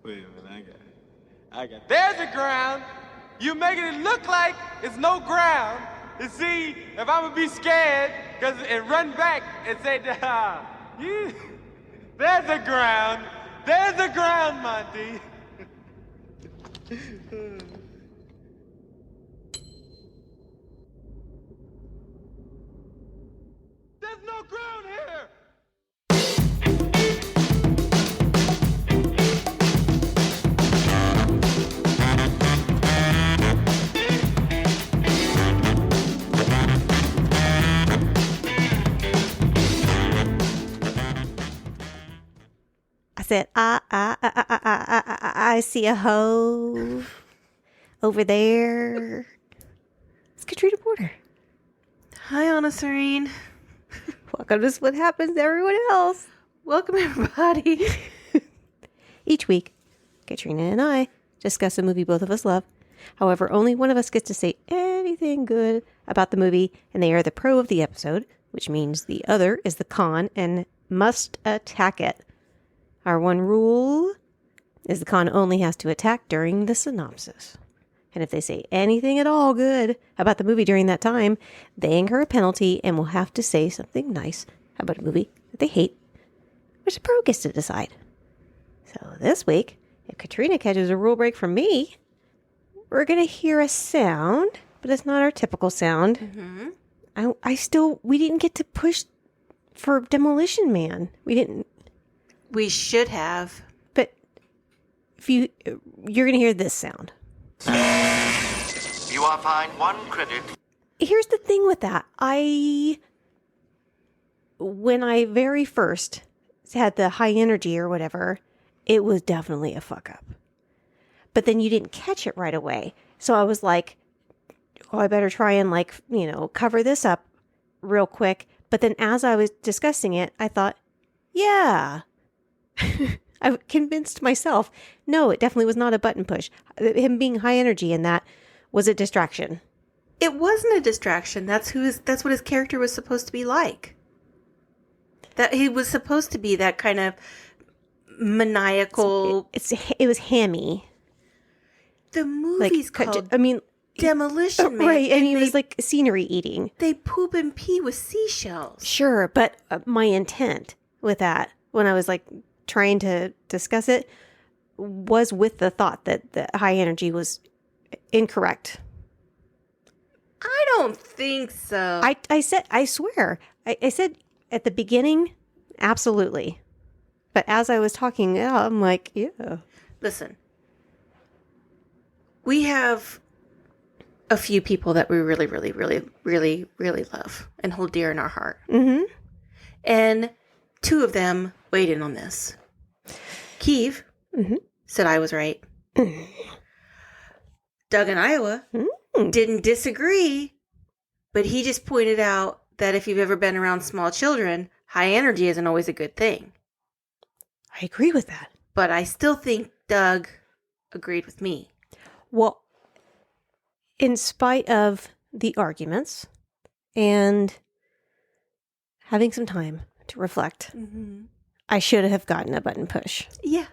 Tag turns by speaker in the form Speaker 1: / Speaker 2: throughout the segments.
Speaker 1: Wait a minute, I got it. There's a ground. You making it look like it's no ground. You see, if I'm gonna be scared, and run back and say, there's a ground. There's a ground, Monty. There's no ground here.
Speaker 2: I said, I see a hoe over there. It's Katrina Porter.
Speaker 3: Hi, Anna Serene.
Speaker 2: Welcome to What Happens to Everyone Else.
Speaker 3: Welcome, everybody.
Speaker 2: Each week, Katrina and I discuss a movie both of us love. However, only one of us gets to say anything good about the movie, and they are the pro of the episode, which means the other is the con and must attack it. Our one rule is the con only has to attack during the synopsis. And if they say anything at all good about the movie during that time, they incur a penalty and will have to say something nice about a movie that they hate, which the pro gets to decide. So this week, if Katrina catches a rule break from me, we're going to hear a sound, but it's not our typical sound. Mm-hmm. We didn't get to push for Demolition Man.
Speaker 3: We should have.
Speaker 2: But you're going to hear this sound.
Speaker 4: You are fined 1 credit.
Speaker 2: Here's the thing with that. When I very first had the high energy or whatever, it was definitely a fuck up. But then you didn't catch it right away. So I was like, oh, I better try and cover this up real quick. But then as I was discussing it, I thought, yeah. I convinced myself, no, it definitely was not a button push. Him being high energy in that was a distraction.
Speaker 3: It wasn't a distraction. That's what his character was supposed to be like. That he was supposed to be that kind of maniacal.
Speaker 2: It was hammy.
Speaker 3: The movie's called Demolition Man.
Speaker 2: Right, and he was like scenery eating.
Speaker 3: They poop and pee with seashells.
Speaker 2: Sure, but my intent with that, when I was trying to discuss it, was with the thought that the high energy was incorrect.
Speaker 3: I don't think so.
Speaker 2: I swear. I said at the beginning, absolutely. But as I was talking, I'm like, yeah.
Speaker 3: Listen. We have a few people that we really, really, really, really, really love and hold dear in our heart.
Speaker 2: Mm-hmm.
Speaker 3: And 2 of them weighed in on this. Keeve said I was right. Doug in Iowa didn't disagree, but he just pointed out that if you've ever been around small children, high energy isn't always a good thing.
Speaker 2: I agree with that.
Speaker 3: But I still think Doug agreed with me.
Speaker 2: Well, in spite of the arguments and having some time to reflect, I should have gotten a button push.
Speaker 3: Yeah.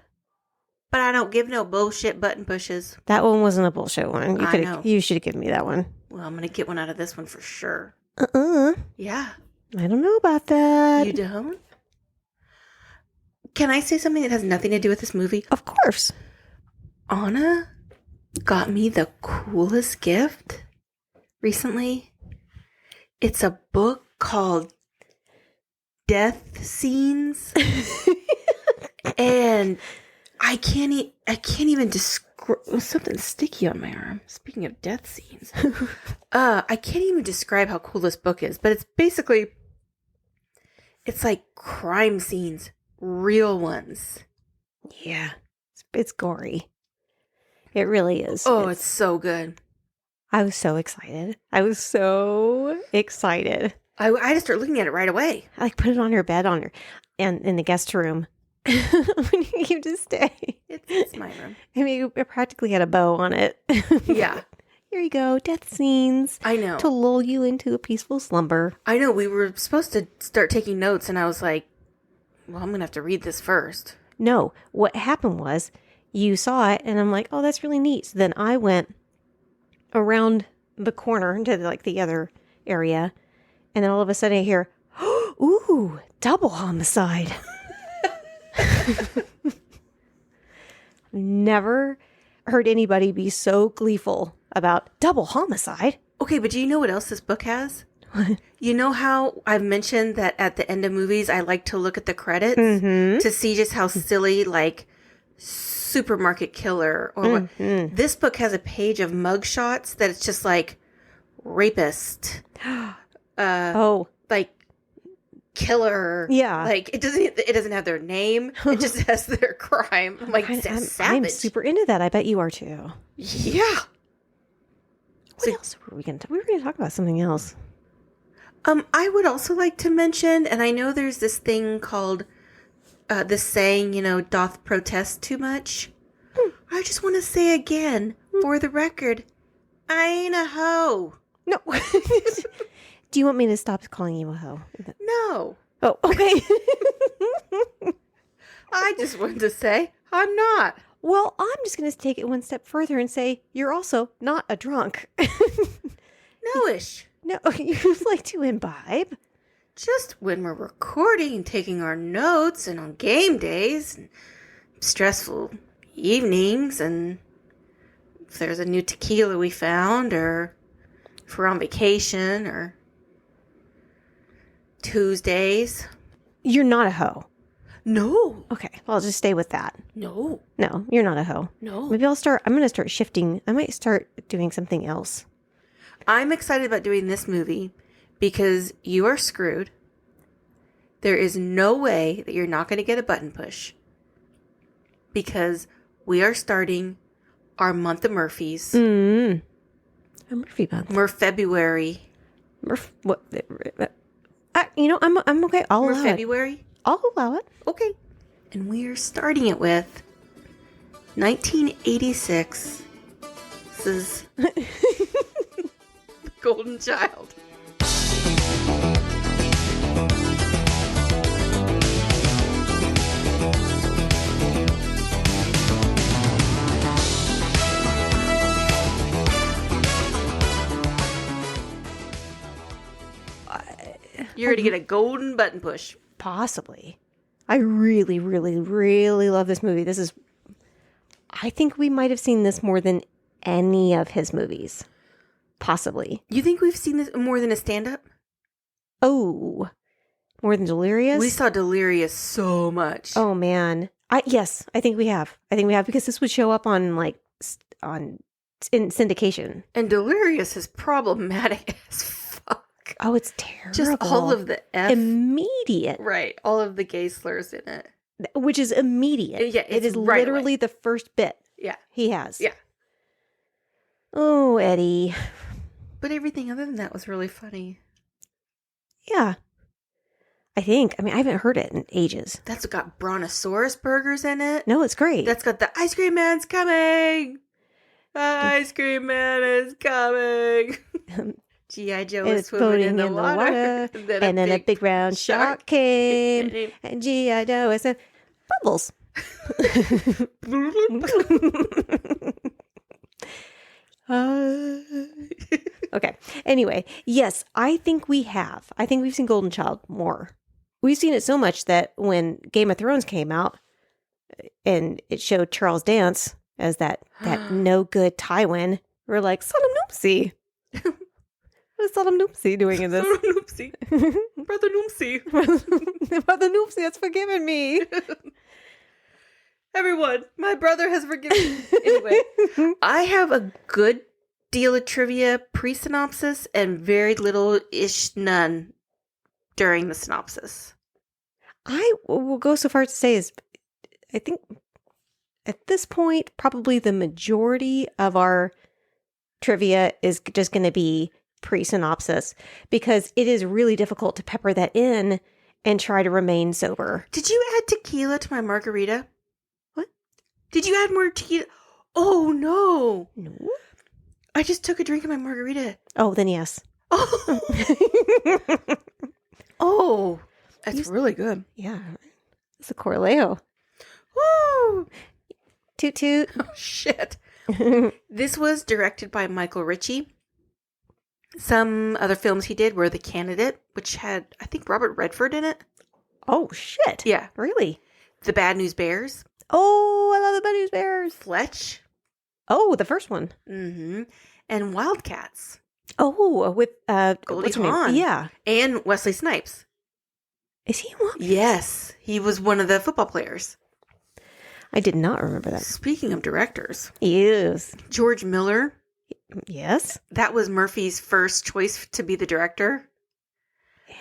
Speaker 3: But I don't give no bullshit button pushes.
Speaker 2: That one wasn't a bullshit one.
Speaker 3: I know.
Speaker 2: You should have given me that one.
Speaker 3: Well, I'm going to get one out of this one for sure. Yeah.
Speaker 2: I don't know about that.
Speaker 3: You don't? Can I say something that has nothing to do with this movie?
Speaker 2: Of course.
Speaker 3: Anna got me the coolest gift recently. It's a book called Death Scenes. And I can't even describe something sticky on my arm. Speaking of death scenes. I can't even describe how cool this book is, but it's like crime scenes, real ones.
Speaker 2: Yeah. It's gory. It really is.
Speaker 3: Oh, it's so good.
Speaker 2: I was so excited. I just
Speaker 3: started looking at it right away.
Speaker 2: I put it on her bed and in the guest room when you came to stay.
Speaker 3: It's my room.
Speaker 2: I mean, it practically had a bow on it.
Speaker 3: Yeah.
Speaker 2: Here you go, death scenes.
Speaker 3: I know.
Speaker 2: To lull you into a peaceful slumber.
Speaker 3: I know. We were supposed to start taking notes, and I was like, well, I'm going to have to read this first.
Speaker 2: No, what happened was you saw it, and I'm like, oh, that's really neat. So then I went around the corner into like the other area, and then all of a sudden I hear, ooh, double homicide. Never heard anybody be so gleeful about double homicide.
Speaker 3: Okay, but do you know what else this book has? You know how I've mentioned that at the end of movies, I like to look at the credits to see just how silly, like, supermarket killer or what. This book has a page of mugshots that it's just like rapist, like killer.
Speaker 2: Yeah.
Speaker 3: Like it doesn't have their name. It just has their crime. I'm like, that's savage.
Speaker 2: I'm super into that. I bet you are too.
Speaker 3: Yeah.
Speaker 2: What else were we going to? We were going to talk about something else.
Speaker 3: I would also like to mention, and I know there's this thing called this saying, doth protest too much. I just want to say again, for the record, I ain't a hoe.
Speaker 2: No. Do you want me to stop calling you a hoe?
Speaker 3: No.
Speaker 2: Oh, okay.
Speaker 3: I just wanted to say I'm not.
Speaker 2: Well, I'm just going to take it one step further and say you're also not a drunk.
Speaker 3: No-ish.
Speaker 2: No, you like to imbibe.
Speaker 3: Just when we're recording and taking our notes and on game days and stressful evenings and if there's a new tequila we found or if we're on vacation or Tuesdays.
Speaker 2: You're not a hoe.
Speaker 3: No.
Speaker 2: Okay, well, I'll just stay with that.
Speaker 3: No.
Speaker 2: No, you're not a hoe.
Speaker 3: No.
Speaker 2: Maybe I'm going to start shifting. I might start doing something else.
Speaker 3: I'm excited about doing this movie because you are screwed. There is no way that you're not going to get a button push because we are starting our month of Murphys.
Speaker 2: A Murphy month.
Speaker 3: February.
Speaker 2: What? I'm okay. I'll allow it.
Speaker 3: February?
Speaker 2: I'll allow it.
Speaker 3: Okay. And we are starting it with 1986. This is Golden Child. You're going to get a golden button push.
Speaker 2: Possibly. I really, really, really love this movie. I think we might have seen this more than any of his movies. Possibly.
Speaker 3: You think we've seen this more than a stand-up?
Speaker 2: Oh, more than Delirious?
Speaker 3: We saw Delirious so much.
Speaker 2: Oh, man. Yes, I think we have. Because this would show up on in syndication.
Speaker 3: And Delirious is problematic as fuck.
Speaker 2: Oh, it's terrible.
Speaker 3: Just all of the F.
Speaker 2: Immediate.
Speaker 3: Right. All of the gay slurs in it.
Speaker 2: Which is immediate.
Speaker 3: Yeah,
Speaker 2: it is
Speaker 3: right
Speaker 2: literally
Speaker 3: away.
Speaker 2: the first bit
Speaker 3: Yeah.
Speaker 2: he has.
Speaker 3: Yeah.
Speaker 2: Oh, Eddie.
Speaker 3: But everything other than that was really funny.
Speaker 2: Yeah. I haven't heard it in ages.
Speaker 3: That's got Brontosaurus burgers in it.
Speaker 2: No, it's great.
Speaker 3: That's got the ice cream man's coming. Ice cream man is coming. G.I. Joe is swimming in the water.
Speaker 2: And then a big round shark came. And G.I. Joe is a bubbles. Okay. Anyway, yes, I think we have. I think we've seen Golden Child more. We've seen it so much that when Game of Thrones came out and it showed Charles Dance as that no good Tywin, we're like, Solemn Noopsie. What is Solemn Noopsie doing in this?
Speaker 3: Solemn Noopsie. Brother Noopsie.
Speaker 2: Brother Noopsie has forgiven me.
Speaker 3: Everyone, my brother has forgiven me. Anyway, I have a good deal of trivia pre-synopsis and very little-ish none during the synopsis.
Speaker 2: I will go so far as to say I think at this point, probably the majority of our trivia is just going to be pre-synopsis because it is really difficult to pepper that in and try to remain sober.
Speaker 3: Did you add tequila to my margarita?
Speaker 2: What?
Speaker 3: Did you add more tequila? Oh, no.
Speaker 2: No.
Speaker 3: I just took a drink of my margarita.
Speaker 2: Oh, then yes.
Speaker 3: Oh. Oh. That's really good.
Speaker 2: Yeah. It's a Corlejo.
Speaker 3: Woo.
Speaker 2: Toot toot.
Speaker 3: Oh, shit. This was directed by Michael Ritchie. Some other films he did were The Candidate, which had, I think, Robert Redford in it.
Speaker 2: Oh, shit.
Speaker 3: Yeah.
Speaker 2: Really?
Speaker 3: The Bad News Bears.
Speaker 2: Oh, I love the Bad News Bears.
Speaker 3: Fletch.
Speaker 2: Oh, the first one.
Speaker 3: Mm-hmm. And Wildcats.
Speaker 2: Oh, with
Speaker 3: Goldie
Speaker 2: what's her name?
Speaker 3: Hawn.
Speaker 2: Yeah.
Speaker 3: And Wesley Snipes.
Speaker 2: Is he one?
Speaker 3: Yes. He was one of the football players.
Speaker 2: I did not remember that.
Speaker 3: Speaking of directors.
Speaker 2: He is.
Speaker 3: George Miller.
Speaker 2: Yes.
Speaker 3: That was Murphy's first choice to be the director.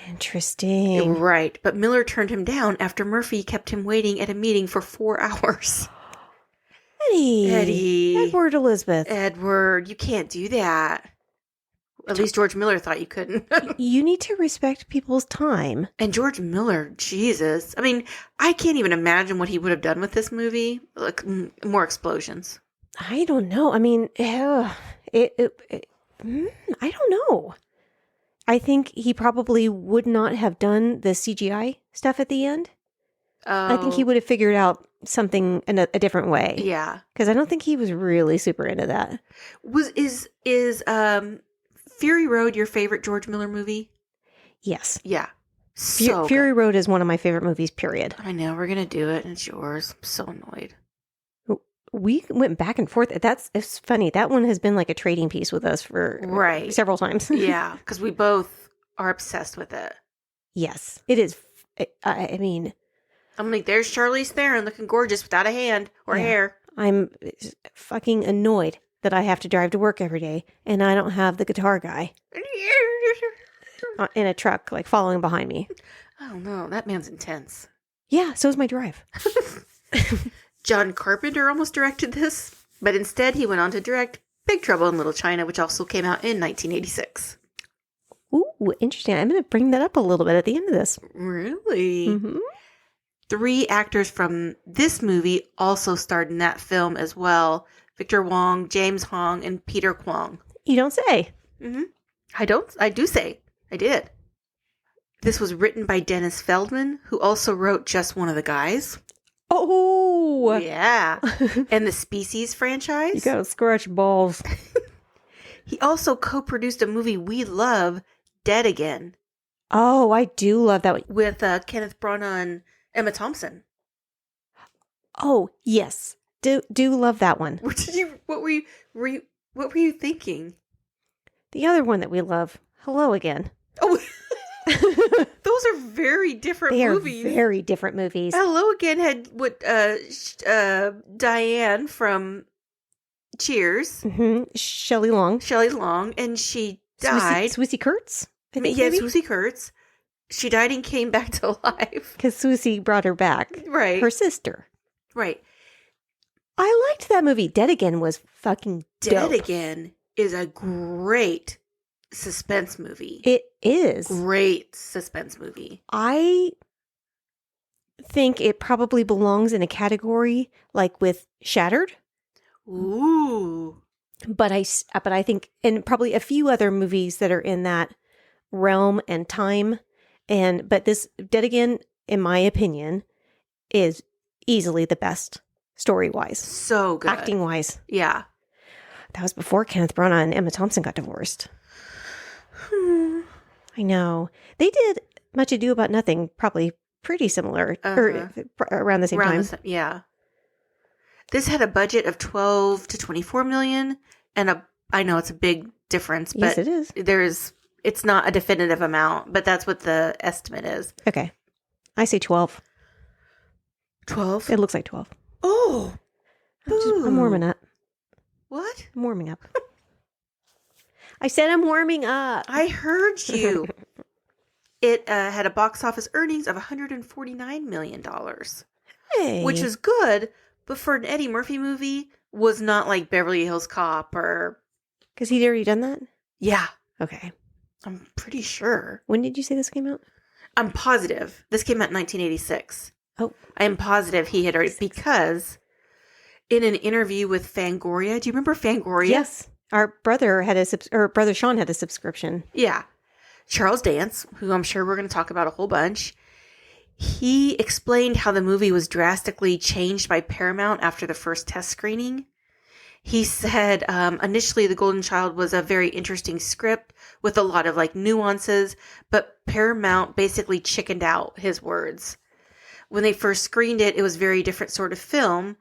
Speaker 2: Interesting.
Speaker 3: Right. But Miller turned him down after Murphy kept him waiting at a meeting for 4 hours. Eddie.
Speaker 2: Edward Elizabeth.
Speaker 3: Edward, you can't do that. At least George Miller thought you couldn't.
Speaker 2: You need to respect people's time.
Speaker 3: And George Miller, Jesus. I mean, I can't even imagine what he would have done with this movie. Like, more explosions.
Speaker 2: I don't know. I mean, I don't know. I think he probably would not have done the CGI stuff at the end. I think he would have figured out something in a different way.
Speaker 3: Yeah.
Speaker 2: Because I don't think he was really super into that.
Speaker 3: Is Fury Road your favorite George Miller movie?
Speaker 2: Yes.
Speaker 3: Yeah. So
Speaker 2: Fury Road is one of my favorite movies, period.
Speaker 3: I know, we're going to do it, and it's yours. I'm so annoyed.
Speaker 2: We went back and forth. It's funny. That one has been like a trading piece with us for several times.
Speaker 3: Yeah, because we both are obsessed with it.
Speaker 2: Yes, it is. I mean,
Speaker 3: I'm like, there's Charlize Theron looking gorgeous without a hand or hair.
Speaker 2: I'm fucking annoyed that I have to drive to work every day and I don't have the guitar guy in a truck, like following behind me.
Speaker 3: Oh no, that man's intense.
Speaker 2: Yeah, so is my drive.
Speaker 3: John Carpenter almost directed this, but instead he went on to direct Big Trouble in Little China, which also came out in 1986.
Speaker 2: Ooh, interesting. I'm going to bring that up a little bit at the end of this.
Speaker 3: Really?
Speaker 2: Mm-hmm.
Speaker 3: 3 actors from this movie also starred in that film as well. Victor Wong, James Hong, and Peter Kwong.
Speaker 2: You don't say.
Speaker 3: Mm-hmm. I do say. I did. This was written by Dennis Feldman, who also wrote Just One of the Guys.
Speaker 2: Oh!
Speaker 3: Yeah. And the Species franchise.
Speaker 2: You gotta scratch balls.
Speaker 3: He also co-produced a movie we love, Dead Again.
Speaker 2: Oh, I do love that one.
Speaker 3: With Kenneth Branagh and Emma Thompson.
Speaker 2: Oh, yes. Do love that one.
Speaker 3: What were you thinking?
Speaker 2: The other one that we love, Hello Again.
Speaker 3: Oh, those are very different movies.
Speaker 2: They are very different movies.
Speaker 3: Hello Again had Diane from Cheers.
Speaker 2: Mm-hmm. Shelley Long.
Speaker 3: And she died.
Speaker 2: Swissy Kurtz?
Speaker 3: Swissy Kurtz. She died and came back to life.
Speaker 2: Because Swissy brought her back.
Speaker 3: Right.
Speaker 2: Her sister.
Speaker 3: Right.
Speaker 2: I liked that movie. Dead Again was fucking dope.
Speaker 3: Dead Again is a great suspense movie.
Speaker 2: It is.
Speaker 3: Great suspense movie.
Speaker 2: I think it probably belongs in a category like with Shattered.
Speaker 3: Ooh.
Speaker 2: But I think, and probably a few other movies that are in that realm and time. But this Dead Again, in my opinion, is easily the best story-wise.
Speaker 3: So good.
Speaker 2: Acting-wise.
Speaker 3: Yeah.
Speaker 2: That was before Kenneth Branagh and Emma Thompson got divorced. I know. They did Much Ado About Nothing, probably pretty similar, or around the same time.
Speaker 3: Yeah. This had a budget of 12 to 24 million, and I know it's a big difference, but
Speaker 2: yes, it is.
Speaker 3: It's not a definitive amount, but that's what the estimate is.
Speaker 2: Okay. I say 12.
Speaker 3: 12?
Speaker 2: It looks like 12.
Speaker 3: Oh.
Speaker 2: I'm warming up.
Speaker 3: What?
Speaker 2: I'm warming up. I said I'm warming up.
Speaker 3: I heard you. It had a box office earnings of $149 million.
Speaker 2: Hey.
Speaker 3: Which is good, but for an Eddie Murphy movie, was not like Beverly Hills Cop or...
Speaker 2: Because he'd already done that?
Speaker 3: Yeah.
Speaker 2: Okay.
Speaker 3: I'm pretty sure.
Speaker 2: When did you say this came out?
Speaker 3: I'm positive. This came out in 1986.
Speaker 2: Oh.
Speaker 3: I am positive he had already... Because in an interview with Fangoria... Do you remember Fangoria?
Speaker 2: Yes. Our brother brother Sean had a subscription.
Speaker 3: Yeah. Charles Dance, who I'm sure we're going to talk about a whole bunch, He explained how the movie was drastically changed by Paramount after the first test screening. He said initially The Golden Child was a very interesting script with a lot of like nuances, but Paramount basically chickened out, his words. When they first screened it, it was a very different sort of film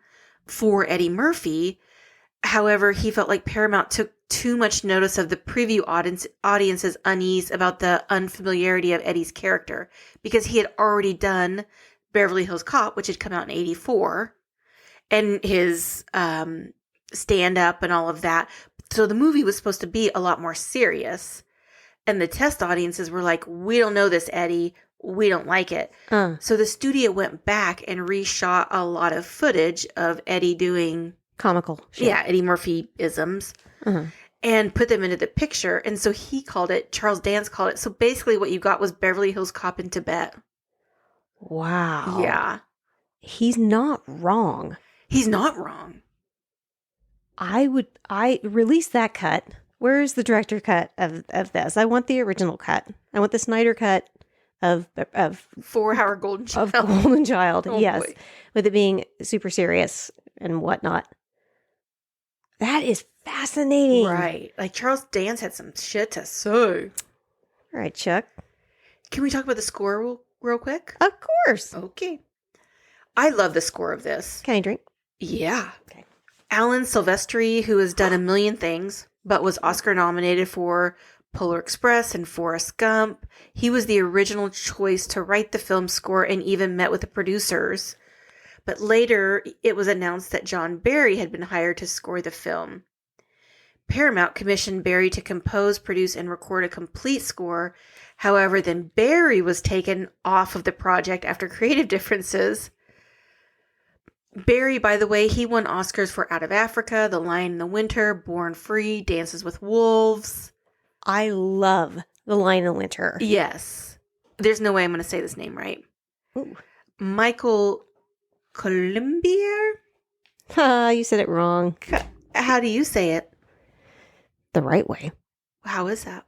Speaker 3: for Eddie Murphy. However, he felt like Paramount took too much notice of the preview audience's unease about the unfamiliarity of Eddie's character, because he had already done Beverly Hills Cop, which had come out in 1984, and his stand-up and all of that. So the movie was supposed to be a lot more serious. And the test audiences were like, we don't know this, Eddie. We don't like it. So the studio went back and reshot a lot of footage of Eddie doing
Speaker 2: Comical shit.
Speaker 3: yeah, Eddie Murphy isms and put them into the picture. And so he called it, Charles Dance called it. So basically what you got was Beverly Hills Cop in Tibet.
Speaker 2: Wow.
Speaker 3: Yeah.
Speaker 2: He's not wrong.
Speaker 3: He's not wrong.
Speaker 2: I release that cut. Where is the director cut of this? I want the original cut. I want the Snyder cut of
Speaker 3: 4 Hour Golden Child.
Speaker 2: of Golden Child.
Speaker 3: Oh,
Speaker 2: yes.
Speaker 3: boy.
Speaker 2: With it being super serious and whatnot. That is fascinating.
Speaker 3: Right. Like Charles Dance had some shit to say.
Speaker 2: All right, Chuck.
Speaker 3: Can we talk about the score real quick?
Speaker 2: Of course.
Speaker 3: Okay. I love the score of this.
Speaker 2: Can I drink?
Speaker 3: Yeah.
Speaker 2: Okay.
Speaker 3: Alan Silvestri, who has done a million things, but was Oscar nominated for Polar Express and Forrest Gump. He was the original choice to write the film score and even met with the producers. But later, it was announced that John Barry had been hired to score the film. Paramount commissioned Barry to compose, produce, and record a complete score. However, then Barry was taken off of the project after creative differences. Barry, by the way, he won Oscars for Out of Africa, The Lion in the Winter, Born Free, Dances with Wolves.
Speaker 2: I love The Lion in the Winter.
Speaker 3: Yes. There's no way I'm going to say this name right.
Speaker 2: Ooh.
Speaker 3: Michael Colombier?
Speaker 2: You said it wrong.
Speaker 3: How do you say it?
Speaker 2: The right way.
Speaker 3: How is that?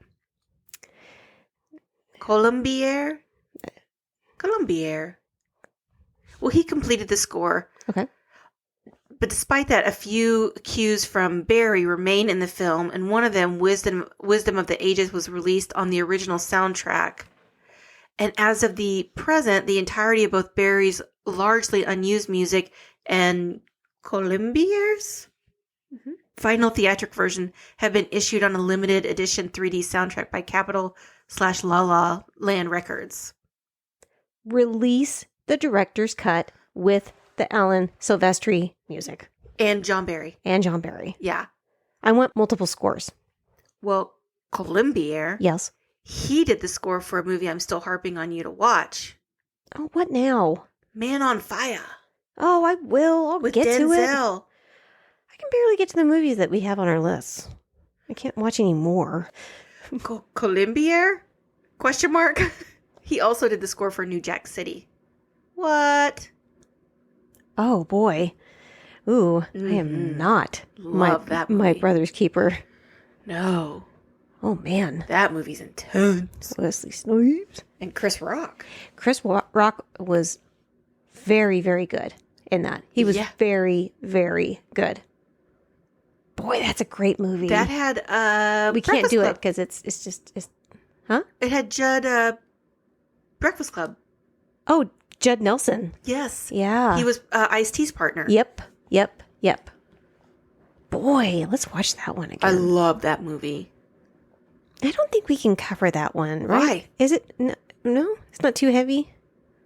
Speaker 3: Colombier? Colombier. Well, he completed the score.
Speaker 2: Okay.
Speaker 3: But despite that, a few cues from Barry remain in the film, and one of them, Wisdom of the Ages, was released on the original soundtrack. And as of the present, the entirety of both Barry's largely unused music and Columbier's final theatric version have been issued on a limited edition 3D soundtrack by Capitol/La La Land Records.
Speaker 2: Release the director's cut with the Alan Silvestri music.
Speaker 3: And John Barry.
Speaker 2: And John Barry.
Speaker 3: Yeah.
Speaker 2: I want multiple scores.
Speaker 3: Well, Colombier,
Speaker 2: Yes.
Speaker 3: he did the score for a movie I'm still harping on you to watch.
Speaker 2: Oh, what now?
Speaker 3: Man on Fire.
Speaker 2: Oh, I will. I'll
Speaker 3: With
Speaker 2: get to it.
Speaker 3: Denzel.
Speaker 2: I can barely get to the movies that we have on our list. I can't watch any more.
Speaker 3: Colombier? Question mark. He also did the score for New Jack City. What?
Speaker 2: Oh, boy. Ooh, I am not
Speaker 3: Love that
Speaker 2: my
Speaker 3: movie.
Speaker 2: brother's keeper.
Speaker 3: No.
Speaker 2: Oh, man.
Speaker 3: That movie's intense.
Speaker 2: Wesley Snipes.
Speaker 3: And Chris Rock.
Speaker 2: Chris Rock was very, very good in that. He was
Speaker 3: Yeah.
Speaker 2: very, very good. Boy, that's a great movie.
Speaker 3: That had
Speaker 2: we can't
Speaker 3: Breakfast
Speaker 2: do it
Speaker 3: Club.
Speaker 2: because it's huh?
Speaker 3: It had Judd Breakfast Club.
Speaker 2: Oh, Judd Nelson.
Speaker 3: Yes.
Speaker 2: Yeah.
Speaker 3: He was Ice-T's partner.
Speaker 2: Yep. Boy, let's watch that one
Speaker 3: I
Speaker 2: again.
Speaker 3: love that movie.
Speaker 2: I don't think we can cover that one, right?
Speaker 3: Why?
Speaker 2: Is it? No, it's not too heavy.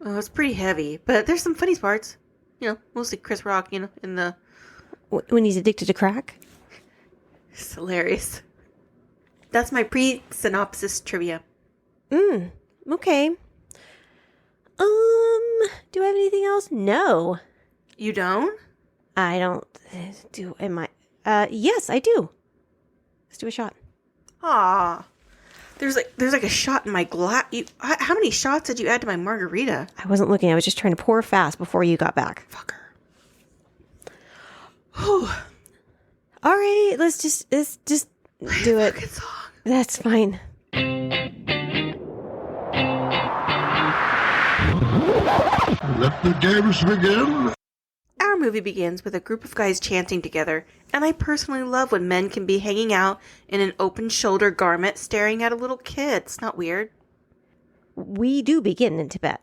Speaker 3: Oh, it's pretty heavy, but there's some funny parts. You know, mostly Chris Rock, you know, in the...
Speaker 2: When he's addicted to crack?
Speaker 3: It's hilarious. That's my pre-synopsis trivia.
Speaker 2: Okay. Do I have anything else? No.
Speaker 3: You don't?
Speaker 2: I don't do. Am I? Yes, I do. Let's do a shot.
Speaker 3: Aw. There's like a shot in my glass. How many shots did you add to my margarita?
Speaker 2: I wasn't looking. I was just trying to pour fast before you got back.
Speaker 3: Fucker. Whew.
Speaker 2: Alrighty, let's just do it.
Speaker 3: Good song.
Speaker 2: That's fine.
Speaker 4: let the games begin.
Speaker 3: Our movie begins with a group of guys chanting together, and I personally love when men can be hanging out in an open-shoulder garment staring at a little kid. It's not weird.
Speaker 2: We do begin in Tibet,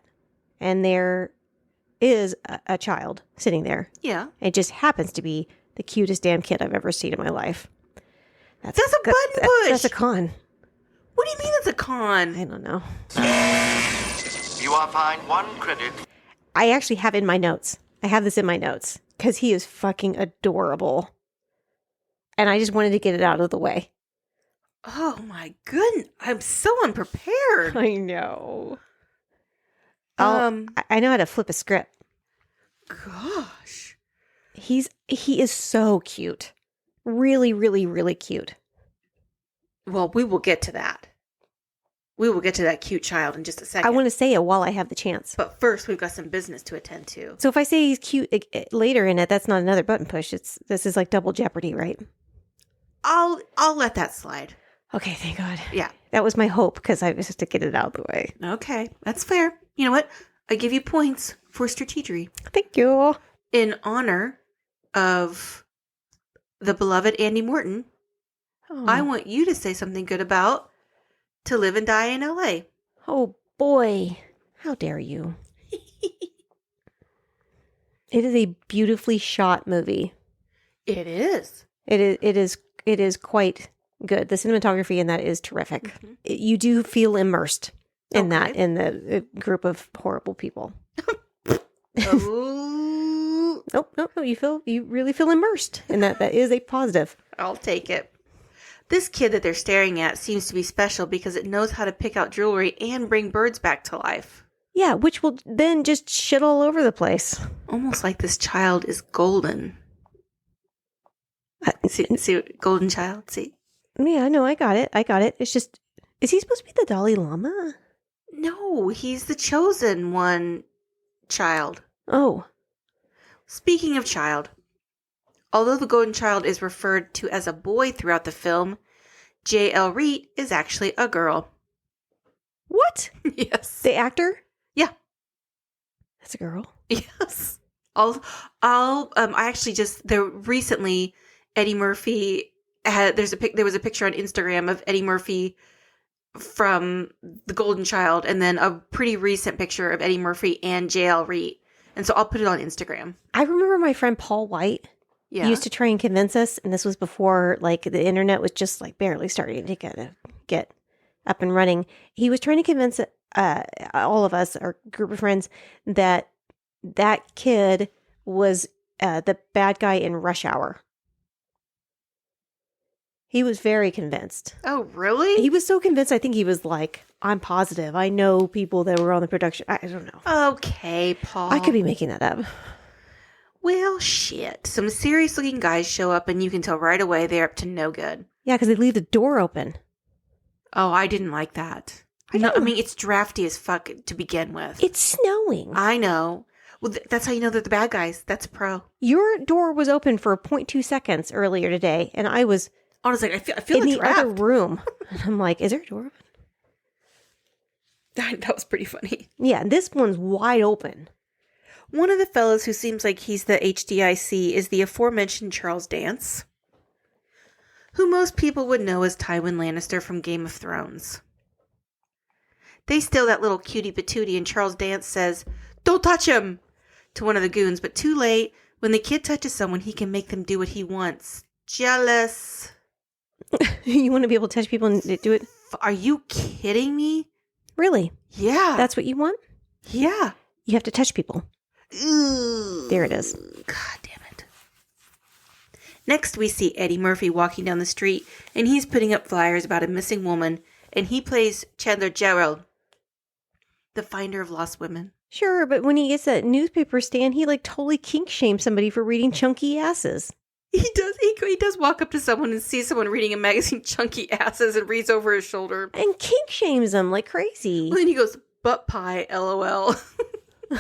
Speaker 2: and there is a child sitting there.
Speaker 3: Yeah.
Speaker 2: It just happens to be the cutest damn kid I've ever seen in my life.
Speaker 3: That's a button push!
Speaker 2: That's a con.
Speaker 3: What do you mean it's a con?
Speaker 2: I don't know.
Speaker 5: You are fined 1 credit.
Speaker 2: I actually have in my notes. I have this in my notes because he is fucking adorable. And I just wanted to get it out of the way.
Speaker 3: Oh my goodness. I'm so unprepared.
Speaker 2: I know.
Speaker 3: Um,
Speaker 2: I know how to flip a script.
Speaker 3: Gosh.
Speaker 2: He is so cute. Really, really, really cute.
Speaker 3: Well, we will get to that. We will get to that cute child in just a second.
Speaker 2: I want to say it while I have the chance.
Speaker 3: But first, we've got some business to attend to.
Speaker 2: So if I say he's cute later in it, that's not another button push. This is like double jeopardy, right?
Speaker 3: I'll let that slide.
Speaker 2: Okay, thank God.
Speaker 3: Yeah.
Speaker 2: That was my hope because I was just to get it out of the way.
Speaker 3: Okay, that's fair. You know what? I give you points for strategery.
Speaker 2: Thank you.
Speaker 3: In honor of the beloved Andy Morton, I want you to say something good about To Live and Die in L.A.
Speaker 2: Oh, boy. How dare you? It is a beautifully shot movie.
Speaker 3: It is.
Speaker 2: It is quite good. The cinematography in that is terrific.
Speaker 3: Mm-hmm.
Speaker 2: You do feel immersed in
Speaker 3: Okay.
Speaker 2: that, in the group of horrible people.
Speaker 3: Oh,
Speaker 2: Nope. You really feel immersed in that. That is a positive.
Speaker 3: I'll take it. This kid that they're staring at seems to be special because it knows how to pick out jewelry and bring birds back to life.
Speaker 2: Yeah, which will then just shit all over the place.
Speaker 3: Almost like this child is golden. See, golden child, see?
Speaker 2: Yeah, no, I got it. It's just, is he supposed to be the Dalai Lama?
Speaker 3: No, he's the chosen one child.
Speaker 2: Oh.
Speaker 3: Speaking of child, although the golden child is referred to as a boy throughout the film, J.L. Reed is actually a girl.
Speaker 2: What?
Speaker 3: Yes.
Speaker 2: The actor?
Speaker 3: Yeah.
Speaker 2: That's a girl.
Speaker 3: Yes. I actually recently Eddie Murphy there was a picture on Instagram of Eddie Murphy from The Golden Child, and then a pretty recent picture of Eddie Murphy and J.L. Reed. And so I'll put it on Instagram.
Speaker 2: I remember my friend Paul White used to try and convince us, and this was before like the internet was just like barely starting to get up and running. He was trying to convince all of us, our group of friends, that kid was the bad guy in Rush Hour. He was very convinced.
Speaker 3: Oh, really?
Speaker 2: He was so convinced. I think he was like, I'm positive. I know people that were on the production. I don't know.
Speaker 3: Okay, Paul.
Speaker 2: I could be making that up.
Speaker 3: Well, shit. Some serious-looking guys show up, and you can tell right away they're up to no good.
Speaker 2: Yeah, because they leave the door open.
Speaker 3: Oh, I didn't like that. I mean, it's drafty as fuck to begin with.
Speaker 2: It's snowing.
Speaker 3: I know. Well, that's how you know they're the bad guys. That's a pro.
Speaker 2: Your door was open for 0.2 seconds earlier today, and I was
Speaker 3: Honestly, I feel
Speaker 2: in
Speaker 3: the
Speaker 2: the
Speaker 3: draft.
Speaker 2: other room. And I'm like, is there a door open?
Speaker 3: That was pretty funny.
Speaker 2: Yeah, this one's wide open.
Speaker 3: One of the fellows who seems like he's the HDIC is the aforementioned Charles Dance, who most people would know as Tywin Lannister from Game of Thrones. They steal that little cutie patootie, and Charles Dance says, "Don't touch him!" to one of the goons, but too late. When the kid touches someone, he can make them do what he wants. Jealous.
Speaker 2: You want to be able to touch people and do it?
Speaker 3: Are you kidding me?
Speaker 2: Really?
Speaker 3: Yeah.
Speaker 2: That's what you want?
Speaker 3: Yeah.
Speaker 2: You have to touch people.
Speaker 3: Ugh.
Speaker 2: There it is.
Speaker 3: God damn it. Next, we see Eddie Murphy walking down the street, and he's putting up flyers about a missing woman, and he plays Chandler Gerald, the finder of lost women.
Speaker 2: Sure, but when he gets that newspaper stand, he like totally kink shames somebody for reading chunky asses.
Speaker 3: He does. He does walk up to someone and see someone reading a magazine, Chunky Asses, and reads over his shoulder.
Speaker 2: And kink shames them like crazy.
Speaker 3: Well, then he goes, "Butt pie, LOL."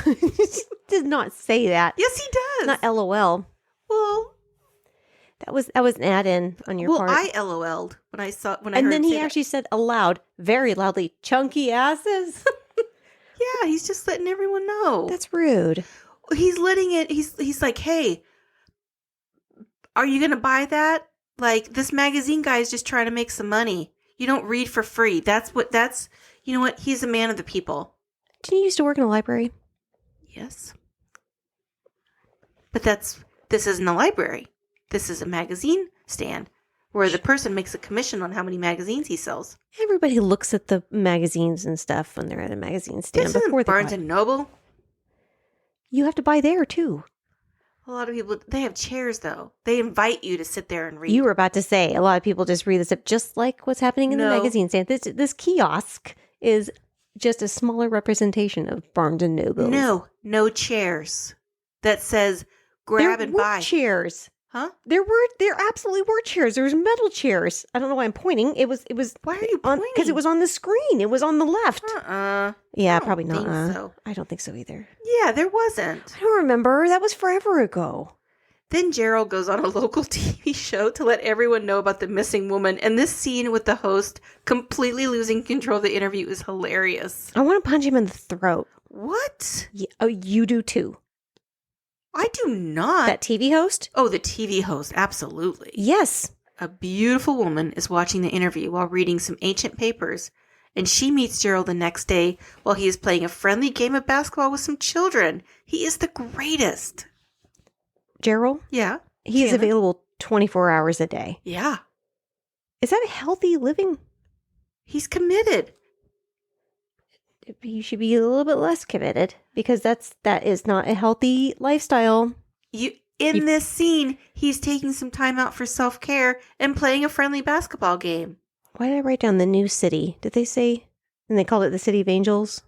Speaker 2: He did not say that.
Speaker 3: Yes, he does.
Speaker 2: Not LOL.
Speaker 3: Well,
Speaker 2: that was an add-in on your part.
Speaker 3: I LOL'd when I heard
Speaker 2: and then
Speaker 3: him
Speaker 2: he
Speaker 3: say
Speaker 2: actually said aloud, very loudly, "Chunky asses."
Speaker 3: Yeah, he's just letting everyone know.
Speaker 2: That's rude.
Speaker 3: He's letting it. He's like, hey, are you gonna buy that? Like, this magazine guy is just trying to make some money. You don't read for free. You know what? He's a man of the people.
Speaker 2: Didn't you used to work in a library?
Speaker 3: Yes. But this isn't a library. This is a magazine stand where the person makes a commission on how many magazines he sells.
Speaker 2: Everybody looks at the magazines and stuff when they're at a magazine stand.
Speaker 3: This
Speaker 2: before
Speaker 3: isn't
Speaker 2: they
Speaker 3: Barnes
Speaker 2: buy.
Speaker 3: and Noble.
Speaker 2: You have to buy there, too.
Speaker 3: A lot of people, they have chairs, though. They invite you to sit there and read.
Speaker 2: You were about to say, a lot of people just read this up just like what's happening in the magazine stand. This kiosk is just a smaller representation of Barnes and Noble.
Speaker 3: No chairs. That says grab and buy.
Speaker 2: Chairs.
Speaker 3: Huh?
Speaker 2: There absolutely were chairs. There was metal chairs. I don't know why I'm pointing. It was.
Speaker 3: Why are you pointing?
Speaker 2: Because it was on the screen. It was on the left. Yeah, probably not.
Speaker 3: Think so.
Speaker 2: I don't think so either.
Speaker 3: Yeah, there wasn't.
Speaker 2: I don't remember. That was forever ago.
Speaker 3: Then Gerald goes on a local TV show to let everyone know about the missing woman, and this scene with the host completely losing control of the interview is hilarious.
Speaker 2: I want to punch him in the throat.
Speaker 3: What?
Speaker 2: Yeah, oh, you do too.
Speaker 3: I do not.
Speaker 2: That TV host?
Speaker 3: Oh, the TV host, absolutely.
Speaker 2: Yes.
Speaker 3: A beautiful woman is watching the interview while reading some ancient papers, and she meets Gerald the next day while he is playing a friendly game of basketball with some children. He is the greatest.
Speaker 2: Gerald?
Speaker 3: Yeah.
Speaker 2: He is available 24 hours a day.
Speaker 3: Yeah.
Speaker 2: Is that a healthy living?
Speaker 3: He's committed.
Speaker 2: You should be a little bit less committed because that is not a healthy lifestyle.
Speaker 3: In this scene, he's taking some time out for self-care and playing a friendly basketball game.
Speaker 2: Why did I write down the new city? Did they say? And they called it the City of Angels?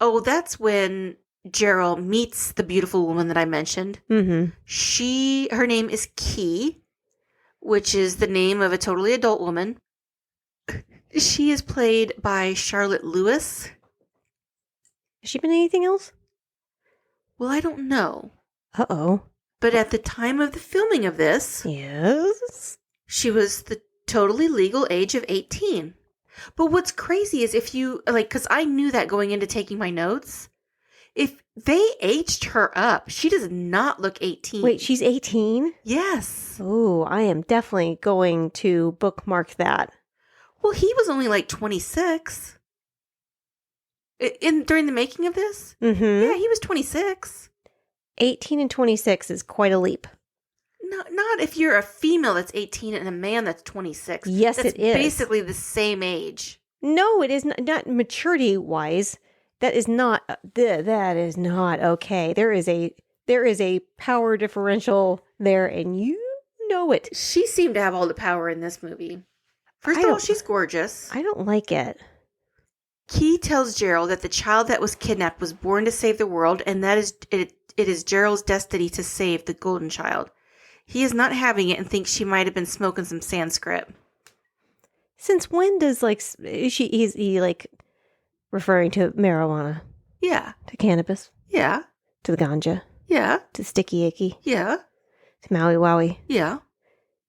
Speaker 3: Oh, that's when Gerald meets the beautiful woman that I mentioned.
Speaker 2: Mm-hmm.
Speaker 3: Her name is Key, which is the name of a totally adult woman. She is played by Charlotte Lewis.
Speaker 2: Has she been anything else?
Speaker 3: Well, I don't know.
Speaker 2: Uh-oh.
Speaker 3: But at the time of the filming of this,
Speaker 2: yes,
Speaker 3: she was the totally legal age of 18. But what's crazy is if you, because I knew that going into taking my notes, if they aged her up, she does not look 18.
Speaker 2: Wait, she's 18?
Speaker 3: Yes.
Speaker 2: Oh, I am definitely going to bookmark that.
Speaker 3: Well, he was only like 26. During the making of this?
Speaker 2: Mm-hmm.
Speaker 3: Yeah, he was 26.
Speaker 2: 18 and 26 is quite a leap.
Speaker 3: Not if you're a female that's 18 and a man that's 26.
Speaker 2: Yes,
Speaker 3: that's
Speaker 2: it is.
Speaker 3: Basically the same age.
Speaker 2: No, it is not maturity-wise. That is not okay. There is a power differential there, and you know it.
Speaker 3: She seemed to have all the power in this movie. First of all, she's gorgeous.
Speaker 2: I don't like it.
Speaker 3: Key tells Gerald that the child that was kidnapped was born to save the world, and that it is Gerald's destiny to save the golden child. He is not having it and thinks she might have been smoking some Sanskrit.
Speaker 2: Since when does is he referring to marijuana?
Speaker 3: Yeah.
Speaker 2: To cannabis?
Speaker 3: Yeah.
Speaker 2: To the ganja?
Speaker 3: Yeah.
Speaker 2: To the sticky icky?
Speaker 3: Yeah.
Speaker 2: To Maui Wowie?
Speaker 3: Yeah.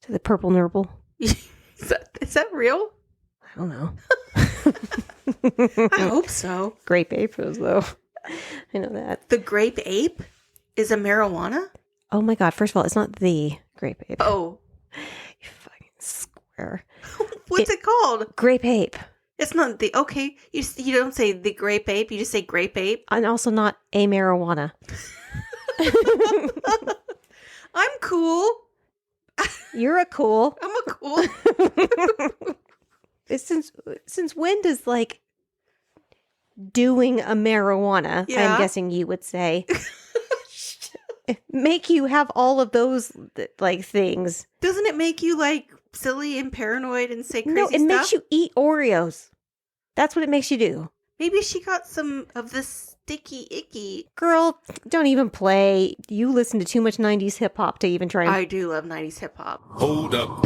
Speaker 2: To the purple nurple?
Speaker 3: Is that real?
Speaker 2: I don't know.
Speaker 3: I hope so.
Speaker 2: Grape ape is, though. I know that.
Speaker 3: The grape ape is a marijuana?
Speaker 2: Oh my god, first of all, it's not the grape ape.
Speaker 3: Oh.
Speaker 2: You fucking square.
Speaker 3: What's it called?
Speaker 2: Grape ape.
Speaker 3: It's not the, okay, you don't say the grape ape, you just say grape ape.
Speaker 2: And also not a marijuana.
Speaker 3: I'm cool.
Speaker 2: You're a cool.
Speaker 3: I'm a cool.
Speaker 2: Since when does doing a marijuana,
Speaker 3: Yeah.
Speaker 2: I'm guessing you would say, make you have all of those things?
Speaker 3: Doesn't it make you silly and paranoid and say crazy
Speaker 2: No, it
Speaker 3: stuff?
Speaker 2: makes you eat Oreos. That's what it makes you do.
Speaker 3: Maybe she got some of this sticky icky.
Speaker 2: Girl, don't even play. You listen to too much 90s hip hop to even try and...
Speaker 3: I do love 90s hip hop.
Speaker 4: Hold up.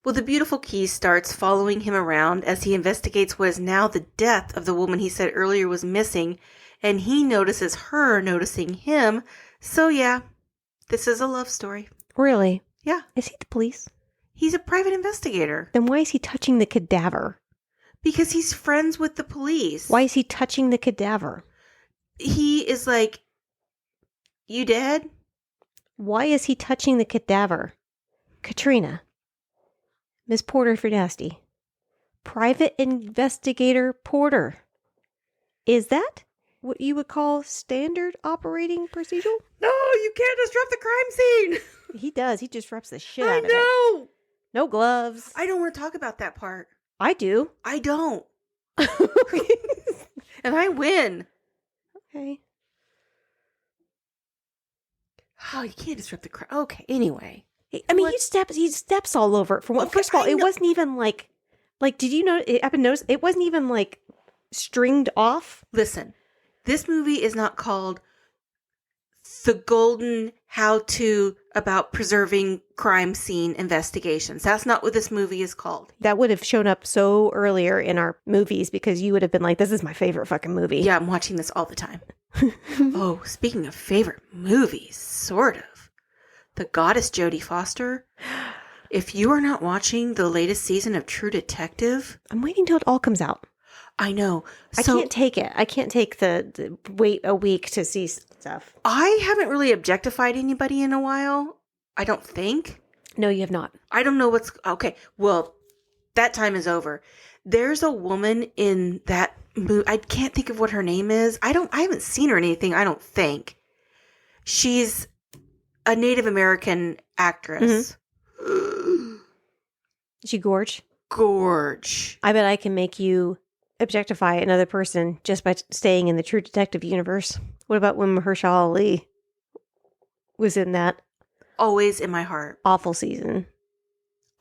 Speaker 3: Well, the beautiful Key starts following him around as he investigates what is now the death of the woman he said earlier was missing, and he notices her noticing him. So yeah, this is a love story.
Speaker 2: Really?
Speaker 3: Yeah.
Speaker 2: Is he the police?
Speaker 3: He's a private investigator.
Speaker 2: Then why is he touching the cadaver?
Speaker 3: Because he's friends with the police.
Speaker 2: Why is he touching the cadaver?
Speaker 3: He is like, you dead?
Speaker 2: Why is he touching the cadaver? Katrina. Miss Porter Fernasty. Private Investigator Porter. Is that what you would call standard operating procedure?
Speaker 3: No, you can't disrupt the crime scene.
Speaker 2: He does. He disrupts the shit
Speaker 3: I
Speaker 2: out of it.
Speaker 3: know.
Speaker 2: No gloves.
Speaker 3: I don't want to talk about that part.
Speaker 2: I do.
Speaker 3: I don't. And I win.
Speaker 2: Okay.
Speaker 3: Oh, you can't disrupt the crowd. Okay, anyway.
Speaker 2: I mean, he steps all over it. For one,
Speaker 3: Okay,
Speaker 2: first of all,
Speaker 3: I
Speaker 2: it
Speaker 3: know.
Speaker 2: wasn't even like, did you know? I've been noticed. It wasn't even like stringed off.
Speaker 3: Listen, this movie is not called The Golden How-To About Preserving Crime Scene Investigations. That's not what this movie is called.
Speaker 2: That would have shown up so earlier in our movies because you would have been like, "This is my favorite fucking movie."
Speaker 3: Yeah, I'm watching this all the time. Oh, speaking of favorite movies, sort of. The Goddess Jodie Foster. If you are not watching the latest season of True Detective,
Speaker 2: I'm waiting till it all comes out.
Speaker 3: I know.
Speaker 2: I can't take it. I can't take the wait a week to see stuff.
Speaker 3: I haven't really objectified anybody in a while. I don't think.
Speaker 2: No, you have not.
Speaker 3: I don't know what's... Okay, well, that time is over. There's a woman in that movie. I can't think of what her name is. I haven't seen her in anything, I don't think. She's a Native American actress.
Speaker 2: Is she gorge?
Speaker 3: Gorge.
Speaker 2: I bet I can make you objectify another person just by staying in the True Detective universe. What about when Mahershala Ali was in that
Speaker 3: Always in my heart.
Speaker 2: awful season?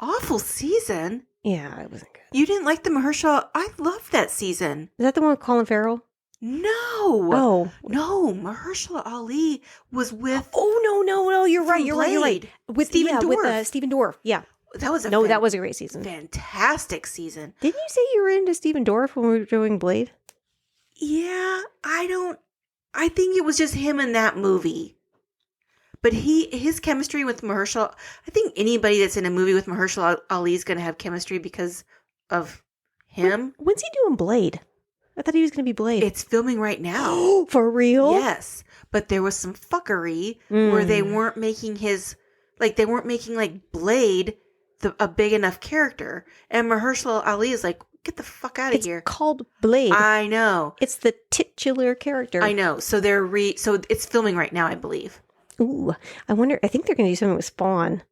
Speaker 3: Awful season?
Speaker 2: Yeah, it wasn't good.
Speaker 3: You didn't like the Mahershala... I loved that season.
Speaker 2: Is that the one with Colin Farrell?
Speaker 3: No.
Speaker 2: Oh.
Speaker 3: No, Mahershala Ali was with...
Speaker 2: Oh, no, you're
Speaker 3: From
Speaker 2: right, you're right.
Speaker 3: Blade.
Speaker 2: With
Speaker 3: Stephen
Speaker 2: with
Speaker 3: Dorff.
Speaker 2: Stephen Dorff, yeah.
Speaker 3: That was a
Speaker 2: That was a great season.
Speaker 3: fantastic season.
Speaker 2: Didn't you say you were into Stephen Dorff when we were doing Blade?
Speaker 3: Yeah, I think it was just him in that movie. But his chemistry with Mahershala, I think anybody that's in a movie with Mahershala Ali is going to have chemistry because of him.
Speaker 2: When's he doing Blade? I thought he was going to be Blade.
Speaker 3: It's filming right now.
Speaker 2: For real?
Speaker 3: Yes. But there was some fuckery where they weren't making Blade a big enough character. And Mahershala Ali is like, get the fuck out of here.
Speaker 2: It's called Blade.
Speaker 3: I know.
Speaker 2: It's the titular character.
Speaker 3: I know. So so it's filming right now, I believe.
Speaker 2: Ooh, I think they're going to do something with Spawn.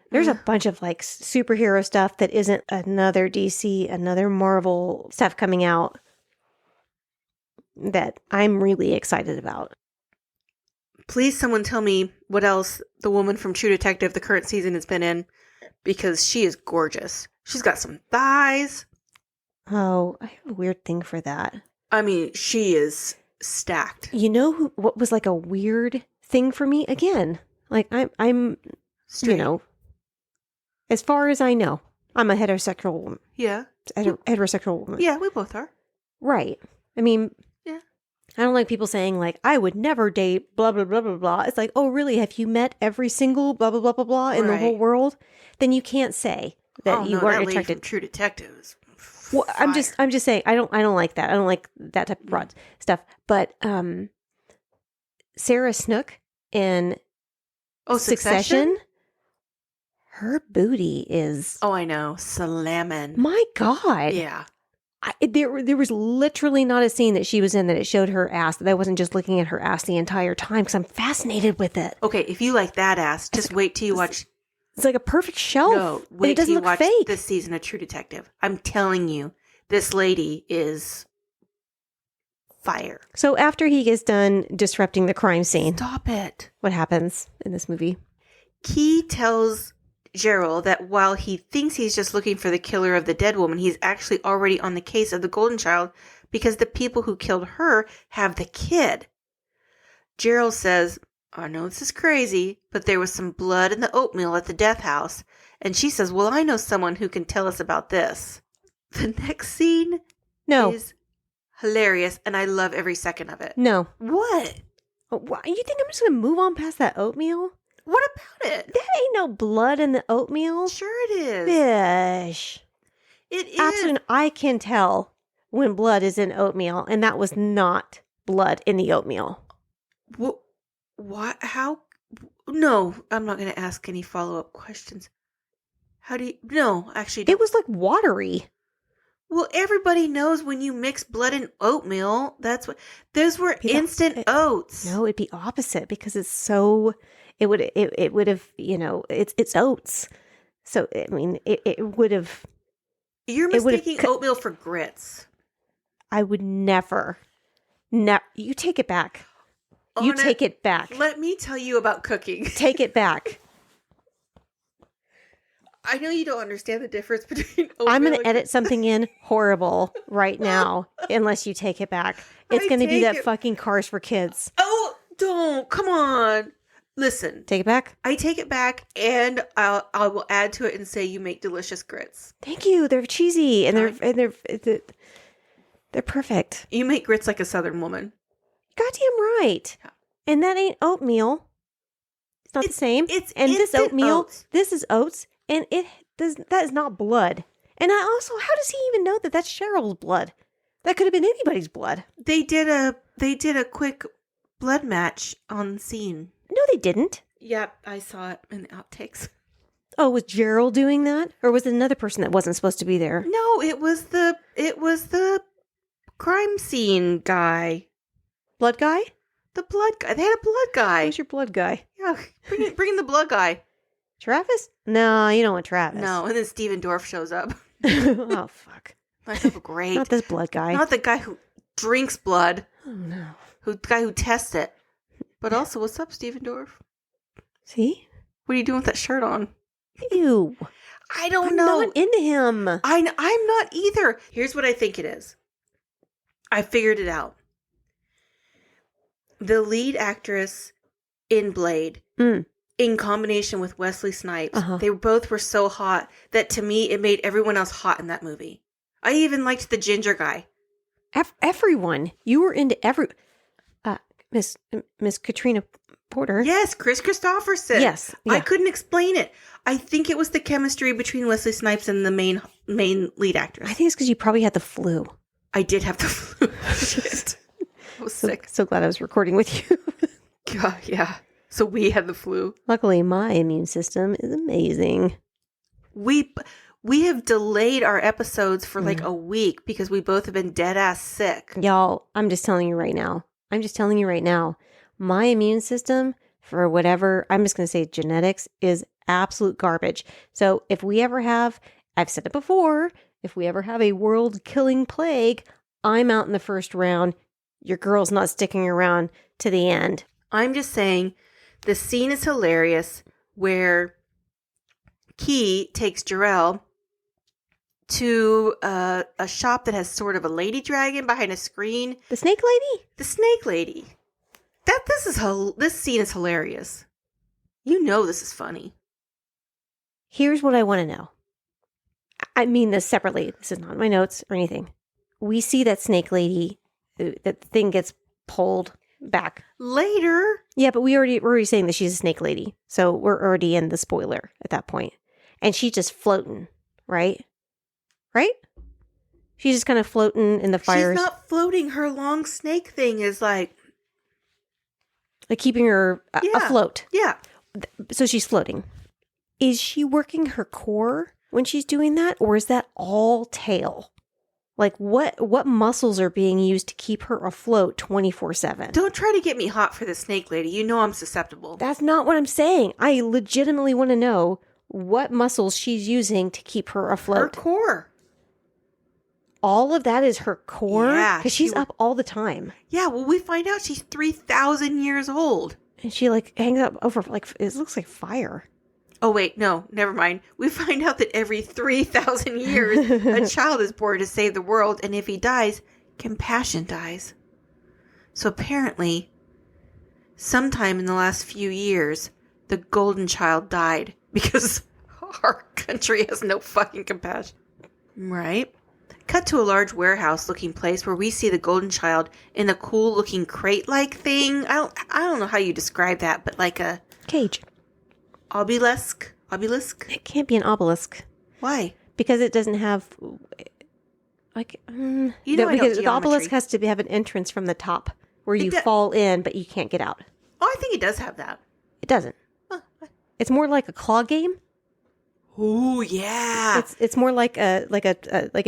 Speaker 2: There's a bunch of like superhero stuff that isn't another DC, another Marvel stuff coming out that I'm really excited about.
Speaker 3: Please, someone tell me what else the woman from True Detective, the current season, has been in, because she is gorgeous. She's got some thighs.
Speaker 2: Oh, I have a weird thing for that.
Speaker 3: I mean, she is stacked.
Speaker 2: You know what was like a weird thing for me? Again, like I'm
Speaker 3: Straight.
Speaker 2: you know, as far as I know, I'm a heterosexual woman.
Speaker 3: Yeah.
Speaker 2: Heterosexual woman.
Speaker 3: Yeah, we both are.
Speaker 2: Right. I mean,
Speaker 3: yeah.
Speaker 2: I don't like people saying like, I would never date blah, blah, blah, blah, blah. It's like, oh, really? Have you met every single blah, blah, blah, blah, blah in the whole world? Then you can't say that you aren't attracted.
Speaker 3: True Detectives.
Speaker 2: Well, I'm just saying, I don't like that. I don't like that type of broad stuff. But Sarah Snook in Succession, her booty is.
Speaker 3: Oh, I know. Slamming.
Speaker 2: My God.
Speaker 3: Yeah.
Speaker 2: There was literally not a scene that she was in that it showed her ass, that I wasn't just looking at her ass the entire time because I'm fascinated with it.
Speaker 3: Okay, if you like that ass, just wait till you watch.
Speaker 2: It's like a perfect shelf.
Speaker 3: No,
Speaker 2: and
Speaker 3: wait
Speaker 2: it doesn't
Speaker 3: till you
Speaker 2: look
Speaker 3: watch
Speaker 2: fake.
Speaker 3: this season of True Detective. I'm telling you, this lady is fire.
Speaker 2: So after he gets done disrupting the crime scene,
Speaker 3: Stop it.
Speaker 2: what happens in this movie?
Speaker 3: Key tells Gerald that while he thinks he's just looking for the killer of the dead woman, he's actually already on the case of the golden child because the people who killed her have the kid. Gerald says, I know this is crazy, but there was some blood in the oatmeal at the death house. And she says, well, I know someone who can tell us about this. The next scene is hilarious, and I love every second of it.
Speaker 2: No.
Speaker 3: What?
Speaker 2: You think I'm just going to move on past that oatmeal?
Speaker 3: What about it?
Speaker 2: There ain't no blood in the oatmeal.
Speaker 3: Sure it is.
Speaker 2: Fish.
Speaker 3: It is.
Speaker 2: Absolutely. I can tell when blood is in oatmeal, and that was not blood in the oatmeal.
Speaker 3: What? How? No, I'm not going to ask any follow-up questions. How do you... No, actually,
Speaker 2: It was like watery.
Speaker 3: well, everybody knows when you mix blood and oatmeal, that's what... Those were
Speaker 2: Yeah,
Speaker 3: instant oats.
Speaker 2: No, it'd be opposite because it's so... It would have, it's oats. So, I mean, it would have...
Speaker 3: You're
Speaker 2: it would've
Speaker 3: mistaking oatmeal for grits.
Speaker 2: I would never... You take it back. You
Speaker 3: Anna,
Speaker 2: take it back.
Speaker 3: Let me tell you about cooking.
Speaker 2: Take it back.
Speaker 3: I know you don't understand the difference between oatmeal
Speaker 2: I'm going
Speaker 3: and
Speaker 2: to edit something in horrible right now unless you take it back. It's
Speaker 3: I
Speaker 2: going to be
Speaker 3: take
Speaker 2: that
Speaker 3: it-
Speaker 2: fucking Cars for Kids.
Speaker 3: Oh, don't. Come on. Listen,
Speaker 2: Take it back.
Speaker 3: I take it back and I will add to it and say you make delicious grits.
Speaker 2: Thank you. They're cheesy and they're perfect.
Speaker 3: You make grits like a Southern woman.
Speaker 2: Goddamn right.
Speaker 3: Yeah.
Speaker 2: And that ain't oatmeal. It's not the same.
Speaker 3: It's
Speaker 2: and this
Speaker 3: instant
Speaker 2: oatmeal,
Speaker 3: oats.
Speaker 2: this is oats, and that is not blood. And I also, how does he even know that that's Cheryl's blood? That could have been anybody's blood.
Speaker 3: They did a quick blood match on scene.
Speaker 2: No, they didn't.
Speaker 3: Yep, I saw it in the outtakes.
Speaker 2: Oh, was Gerald doing that, or was it another person that wasn't supposed to be there?
Speaker 3: No, it was the crime scene guy.
Speaker 2: Blood guy?
Speaker 3: The blood guy. They had a blood guy.
Speaker 2: Who's your blood guy?
Speaker 3: Yeah, bring in the blood guy.
Speaker 2: Travis? No, you don't want Travis.
Speaker 3: No, and then Steven Dorff shows up.
Speaker 2: Oh, fuck.
Speaker 3: That's great.
Speaker 2: Not this blood guy.
Speaker 3: Not the guy who drinks blood.
Speaker 2: Oh, no.
Speaker 3: The guy who tests it. But also, what's up, Steven Dorff?
Speaker 2: See?
Speaker 3: What are you doing with that shirt on?
Speaker 2: Ew.
Speaker 3: I don't
Speaker 2: I'm
Speaker 3: know.
Speaker 2: not into him.
Speaker 3: I'm not either. Here's what I think it is. I figured it out. The lead actress in Blade, in combination with Wesley Snipes, they both were so hot that to me it made everyone else hot in that movie. I even liked the ginger guy.
Speaker 2: Everyone. You were into Miss Katrina Porter.
Speaker 3: Yes, Chris Christopherson.
Speaker 2: Yes, yeah.
Speaker 3: I couldn't explain it. I think it was the chemistry between Wesley Snipes and the main lead actress.
Speaker 2: I think it's because you probably had the flu.
Speaker 3: I did have the flu. Shit. I was sick.
Speaker 2: So glad I was recording with you.
Speaker 3: God, yeah. So we had the flu.
Speaker 2: Luckily, my immune system is amazing.
Speaker 3: We have delayed our episodes for like a week because we both have been dead ass sick.
Speaker 2: Y'all, I'm just telling you right now. My immune system, for whatever, I'm just going to say genetics, is absolute garbage. So if we ever have, I've said it before, if we ever have a world-killing plague, I'm out in the first round. Your girl's not sticking around to the end.
Speaker 3: I'm just saying the scene is hilarious where Key takes Jarrell to a shop that has sort of a lady dragon behind a screen.
Speaker 2: The snake lady?
Speaker 3: The snake lady. This scene is hilarious. You know this is funny.
Speaker 2: Here's what I want to know. I mean this separately. This is not in my notes or anything. We see that snake lady, that thing gets pulled back.
Speaker 3: Later.
Speaker 2: Yeah, but we're already saying that she's a snake lady. So we're already in the spoiler at that point. And she's just floating, right? Right? She's just kind of floating in the fires.
Speaker 3: She's not floating. Her long snake thing is like
Speaker 2: keeping her afloat.
Speaker 3: Yeah.
Speaker 2: So she's floating. Is she working her core when she's doing that? Or is that all tail? Like what muscles are being used to keep her afloat 24/7?
Speaker 3: Don't try to get me hot for the snake lady. You know I'm susceptible.
Speaker 2: That's not what I'm saying. I legitimately want to know what muscles she's using to keep her afloat.
Speaker 3: Her core.
Speaker 2: All of that is her core?
Speaker 3: Yeah,
Speaker 2: Because she's up all the time.
Speaker 3: Yeah, well, we find out she's 3,000 years old.
Speaker 2: And she hangs up over, it looks like fire.
Speaker 3: Oh, wait, no, never mind. We find out that every 3,000 years, a child is born to save the world, and if he dies, compassion dies. So apparently, sometime in the last few years, the golden child died because our country has no fucking compassion. Right? Cut to a large warehouse-looking place where we see the golden child in a cool-looking crate-like thing. I don't know how you describe that, but like a
Speaker 2: Cage.
Speaker 3: obelisk.
Speaker 2: It can't be an obelisk.
Speaker 3: Why?
Speaker 2: because it doesn't have like
Speaker 3: I
Speaker 2: because
Speaker 3: don't
Speaker 2: the obelisk
Speaker 3: geometry.
Speaker 2: has to have an entrance from the top where you
Speaker 3: do-
Speaker 2: fall in, but you can't get out.
Speaker 3: Oh, I think it does have that.
Speaker 2: It doesn't. It's more like a claw game.
Speaker 3: Oh, yeah.
Speaker 2: It's more like an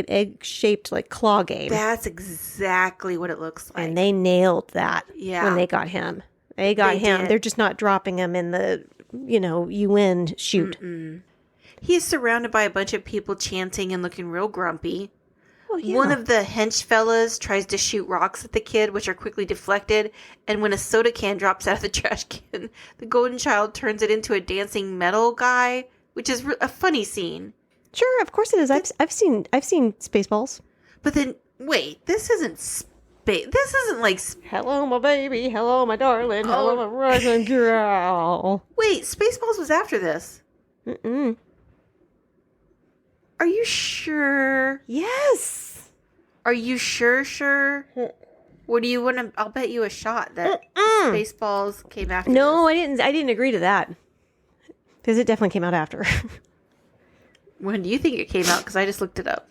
Speaker 2: egg shaped like claw game.
Speaker 3: That's exactly what it looks like.
Speaker 2: And they nailed that
Speaker 3: Yeah.
Speaker 2: when they got him. They got him.
Speaker 3: did.
Speaker 2: They're just not dropping him in the, UN shoot.
Speaker 3: He's surrounded by a bunch of people chanting and looking real grumpy.
Speaker 2: Well, yeah.
Speaker 3: One of the hench fellas tries to shoot rocks at the kid, which are quickly deflected. And when a soda can drops out of the trash can, the golden child turns it into a dancing metal guy, which is a funny scene.
Speaker 2: Sure, of course it is. I've seen Spaceballs.
Speaker 3: But then, wait, this isn't This isn't like...
Speaker 2: Hello, my baby. Hello, my darling. Hello, my rising girl.
Speaker 3: Wait, Spaceballs was after this.
Speaker 2: Mm-mm.
Speaker 3: Are you sure?
Speaker 2: Yes.
Speaker 3: Are you sure? What do you want to... I'll bet you a shot that Spaceballs came after
Speaker 2: No,
Speaker 3: this.
Speaker 2: I didn't agree to that. Because it definitely came out after.
Speaker 3: When do you think it came out? Because I just looked it up.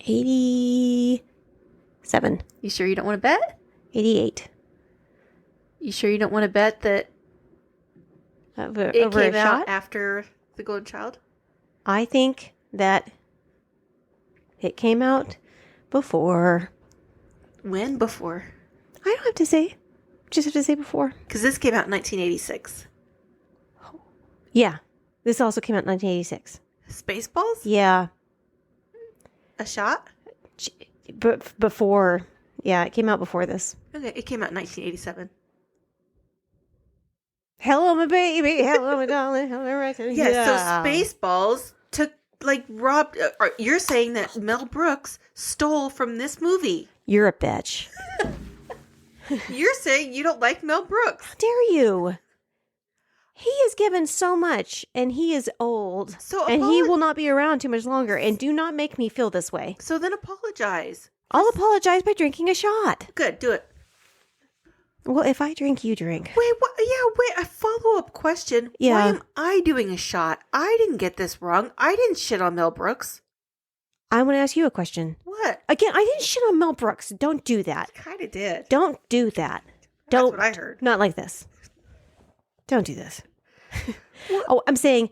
Speaker 2: 87.
Speaker 3: You sure you don't want to bet?
Speaker 2: 88.
Speaker 3: You sure you don't want to bet that
Speaker 2: Over
Speaker 3: it came
Speaker 2: a
Speaker 3: out
Speaker 2: shot?
Speaker 3: after The Golden Child?
Speaker 2: I think that it came out before.
Speaker 3: When? Before?
Speaker 2: I don't have to say. Just have to say before.
Speaker 3: Because this came out in 1986.
Speaker 2: Yeah. This also came out in 1986.
Speaker 3: Spaceballs?
Speaker 2: Yeah.
Speaker 3: A shot?
Speaker 2: But before. Yeah, it came out before this.
Speaker 3: Okay, it came out in 1987.
Speaker 2: Hello, my baby. Hello, my darling. Hello, right.
Speaker 3: Yeah, so Spaceballs took, robbed... you're saying that Mel Brooks stole from this movie.
Speaker 2: You're a bitch.
Speaker 3: You're saying you don't like Mel Brooks.
Speaker 2: How dare you? He is given so much, and he is old. And he will not be around too much longer. And do not make me feel this way.
Speaker 3: So then apologize.
Speaker 2: I'll apologize by drinking a shot.
Speaker 3: Good, do it.
Speaker 2: Well, if I drink, you drink.
Speaker 3: Wait, what? Yeah, wait, a follow-up question.
Speaker 2: Yeah.
Speaker 3: Why am I doing a shot? I didn't get this wrong. I didn't shit on Mel Brooks.
Speaker 2: I want to ask you a question.
Speaker 3: What?
Speaker 2: Again, I didn't shit on Mel Brooks. Don't do that.
Speaker 3: I kind of did.
Speaker 2: Don't do that.
Speaker 3: That's
Speaker 2: Don't.
Speaker 3: what I heard.
Speaker 2: Not like this. Don't do this. Oh, I'm saying,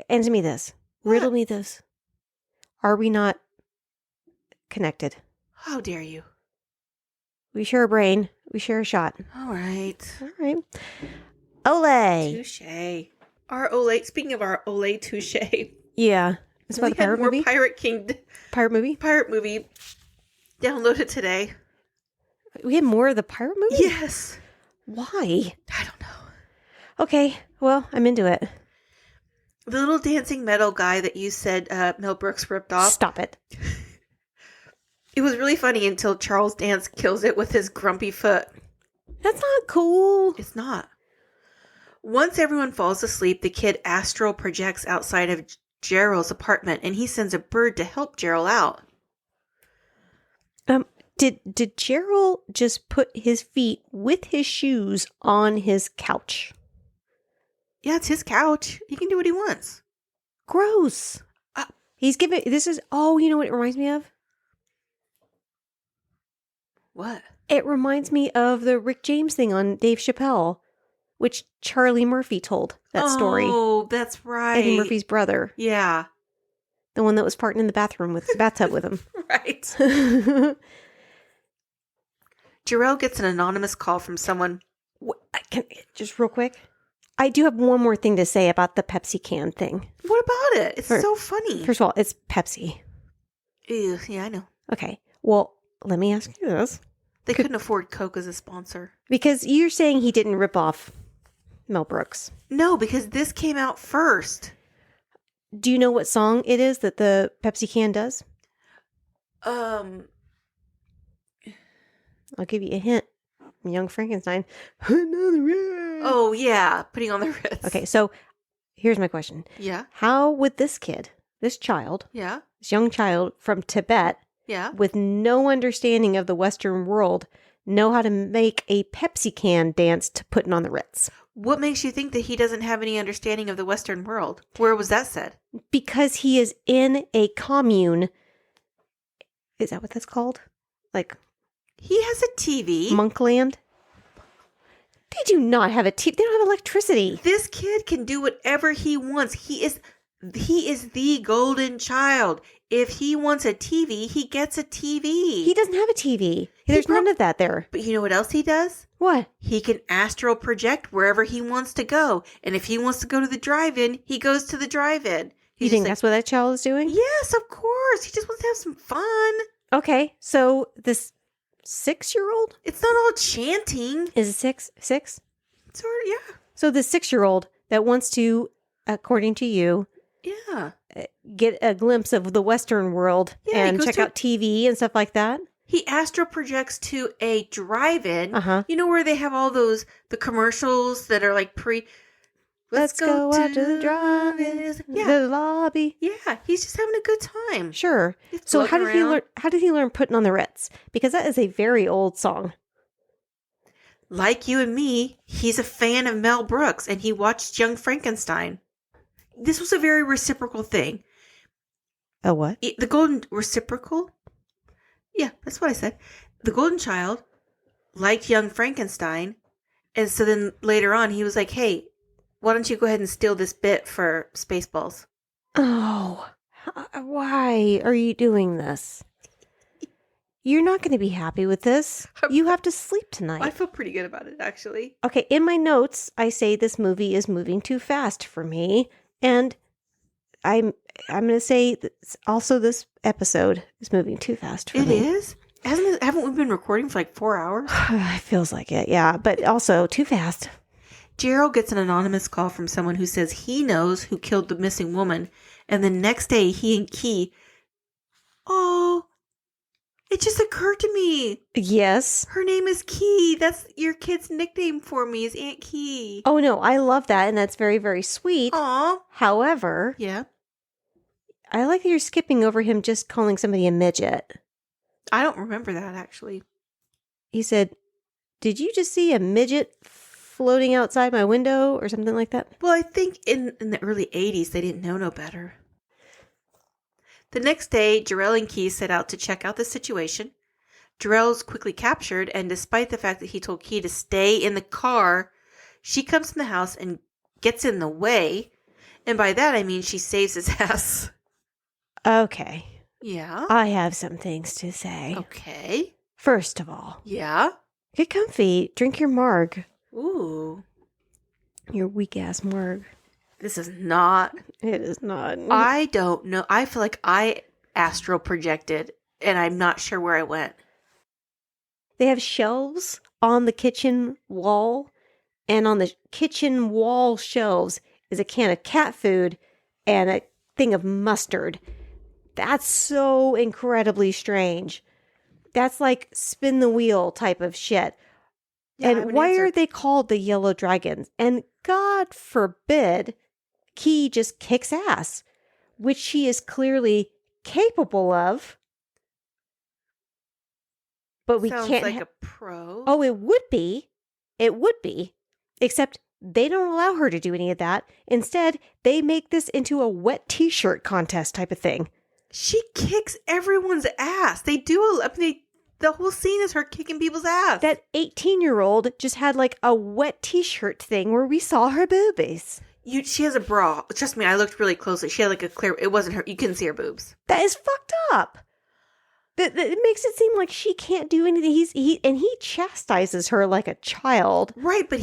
Speaker 2: answer me this. Riddle me this. Are we not connected?
Speaker 3: How dare you?
Speaker 2: We share a brain. We share a shot.
Speaker 3: All right.
Speaker 2: All right. Olay.
Speaker 3: Touche. Our Olay, speaking of our Olay touche.
Speaker 2: Yeah. It's about the pirate movie?
Speaker 3: Pirate King.
Speaker 2: Pirate movie?
Speaker 3: Pirate movie. Download it today.
Speaker 2: We had more of the pirate movie?
Speaker 3: Yes.
Speaker 2: Why?
Speaker 3: I don't know.
Speaker 2: Okay. Well, I'm into it.
Speaker 3: The little dancing metal guy that you said Mel Brooks ripped off.
Speaker 2: Stop it.
Speaker 3: It was really funny until Charles Dance kills it with his grumpy foot.
Speaker 2: That's not cool.
Speaker 3: It's not. Once everyone falls asleep, the kid astral projects outside of Gerald's apartment, and he sends a bird to help Gerald out.
Speaker 2: Did Gerald just put his feet with his shoes on his couch?
Speaker 3: Yeah, it's his couch. He can do what he wants.
Speaker 2: Gross. He's giving... This is... Oh, you know what it reminds me of?
Speaker 3: What?
Speaker 2: It reminds me of the Rick James thing on Dave Chappelle, which Charlie Murphy told that story.
Speaker 3: Oh, that's right.
Speaker 2: Eddie Murphy's brother.
Speaker 3: Yeah.
Speaker 2: The one that was farting in the bathroom with the bathtub with him.
Speaker 3: Right. Jarrell gets an anonymous call from someone.
Speaker 2: Just real quick. I do have one more thing to say about the Pepsi can thing.
Speaker 3: What about it? It's so funny.
Speaker 2: First of all, it's Pepsi.
Speaker 3: Ew, yeah, I know.
Speaker 2: Okay. Well, let me ask you this.
Speaker 3: They couldn't afford Coke as a sponsor.
Speaker 2: Because you're saying he didn't rip off Mel Brooks.
Speaker 3: No, because this came out first.
Speaker 2: Do you know what song it is that the Pepsi can does? I'll give you a hint. Young Frankenstein.
Speaker 3: Oh, yeah. Putting on the Ritz.
Speaker 2: Okay, so here's my question.
Speaker 3: Yeah.
Speaker 2: How would this kid, this child,
Speaker 3: Yeah.
Speaker 2: this young child from Tibet,
Speaker 3: Yeah.
Speaker 2: with no understanding of the Western world, know how to make a Pepsi can dance to Putting on the Ritz.
Speaker 3: What makes you think that he doesn't have any understanding of the Western world? Where was that said?
Speaker 2: Because he is in a commune. Is that what that's called? Like
Speaker 3: He has a TV.
Speaker 2: Monkland? They do not have a TV. They don't have electricity.
Speaker 3: This kid can do whatever he wants. He is the golden child. If he wants a TV, he gets a TV.
Speaker 2: He doesn't have a TV. There's none of that there.
Speaker 3: But you know what else he does?
Speaker 2: What?
Speaker 3: He can astral project wherever he wants to go. And if he wants to go to the drive-in, he goes to the drive-in.
Speaker 2: You think that's what that child is doing?
Speaker 3: Yes, of course. He just wants to have some fun.
Speaker 2: Okay, so this 6-year-old?
Speaker 3: It's not all chanting.
Speaker 2: Is it 6? 6?
Speaker 3: Sort of, yeah.
Speaker 2: So the 6-year-old that wants to, according to you,
Speaker 3: Yeah.
Speaker 2: get a glimpse of the Western world and check out TV and stuff like that?
Speaker 3: He astral projects to a drive-in.
Speaker 2: Uh-huh.
Speaker 3: You know where they have all the commercials that are like
Speaker 2: Let's go out to the drive-in,
Speaker 3: Yeah.
Speaker 2: the lobby.
Speaker 3: Yeah, he's just having a good time.
Speaker 2: Sure.
Speaker 3: He's
Speaker 2: So how
Speaker 3: floating
Speaker 2: did he
Speaker 3: around.
Speaker 2: learn? How did he learn Putting on the Ritz? Because that is a very old song.
Speaker 3: Like you and me, he's a fan of Mel Brooks, and he watched Young Frankenstein. This was a very reciprocal thing.
Speaker 2: Oh, what?
Speaker 3: The golden reciprocal? Yeah, that's what I said. The golden child liked Young Frankenstein, and so then later on he was like, hey, why don't you go ahead and steal this bit for Spaceballs?
Speaker 2: Oh, why are you doing this? You're not going to be happy with this. You have to sleep tonight.
Speaker 3: I feel pretty good about it, actually.
Speaker 2: Okay, in my notes, I say this movie is moving too fast for me, and I'm going to say also this episode is moving too fast for
Speaker 3: It
Speaker 2: me.
Speaker 3: is? Haven't we been recording for like 4 hours?
Speaker 2: It feels like it, yeah, but also too fast.
Speaker 3: Gerald gets an anonymous call from someone who says he knows who killed the missing woman, and the next day he and Key, it just occurred to me.
Speaker 2: Yes.
Speaker 3: Her name is Key. That's your kid's nickname for me is Aunt Key.
Speaker 2: Oh, no, I love that, and that's very, very sweet.
Speaker 3: Aw.
Speaker 2: However,
Speaker 3: Yeah.
Speaker 2: I like that you're skipping over him just calling somebody a midget.
Speaker 3: I don't remember that, actually.
Speaker 2: He said, did you just see a midget floating outside my window or something like that?
Speaker 3: Well, I think in the early 80s, they didn't know no better. The next day, Jarrell and Key set out to check out the situation. Jarrell's quickly captured, and despite the fact that he told Key to stay in the car, she comes in the house and gets in the way. And by that, I mean she saves his ass.
Speaker 2: Okay.
Speaker 3: Yeah.
Speaker 2: I have some things to say.
Speaker 3: Okay.
Speaker 2: First of all,
Speaker 3: Yeah.
Speaker 2: get comfy. Drink your marg.
Speaker 3: Ooh.
Speaker 2: Your weak-ass marg.
Speaker 3: This is not.
Speaker 2: It is not.
Speaker 3: I don't know. I feel like I astral projected, and I'm not sure where I went.
Speaker 2: They have shelves on the kitchen wall, and on the kitchen wall shelves is a can of cat food and a thing of mustard. That's so incredibly strange. That's like spin the wheel type of shit.
Speaker 3: Yeah, I have
Speaker 2: and
Speaker 3: an
Speaker 2: why
Speaker 3: answer.
Speaker 2: are they called the yellow dragons? And God forbid Key just kicks ass, which she is clearly capable of. But we
Speaker 3: Sounds
Speaker 2: can't.
Speaker 3: like a pro.
Speaker 2: Oh, it would be. It would be. Except they don't allow her to do any of that. Instead, they make this into a wet t-shirt contest type of thing.
Speaker 3: She kicks everyone's ass. They do. The whole scene is her kicking people's ass.
Speaker 2: That 18-year-old just had like a wet t-shirt thing where we saw her boobies.
Speaker 3: She has a bra. Trust me, I looked really closely. She had like a clear. It wasn't her. You couldn't see her boobs.
Speaker 2: That is fucked up. It makes it seem like she can't do anything. He chastises her like a child.
Speaker 3: Right, but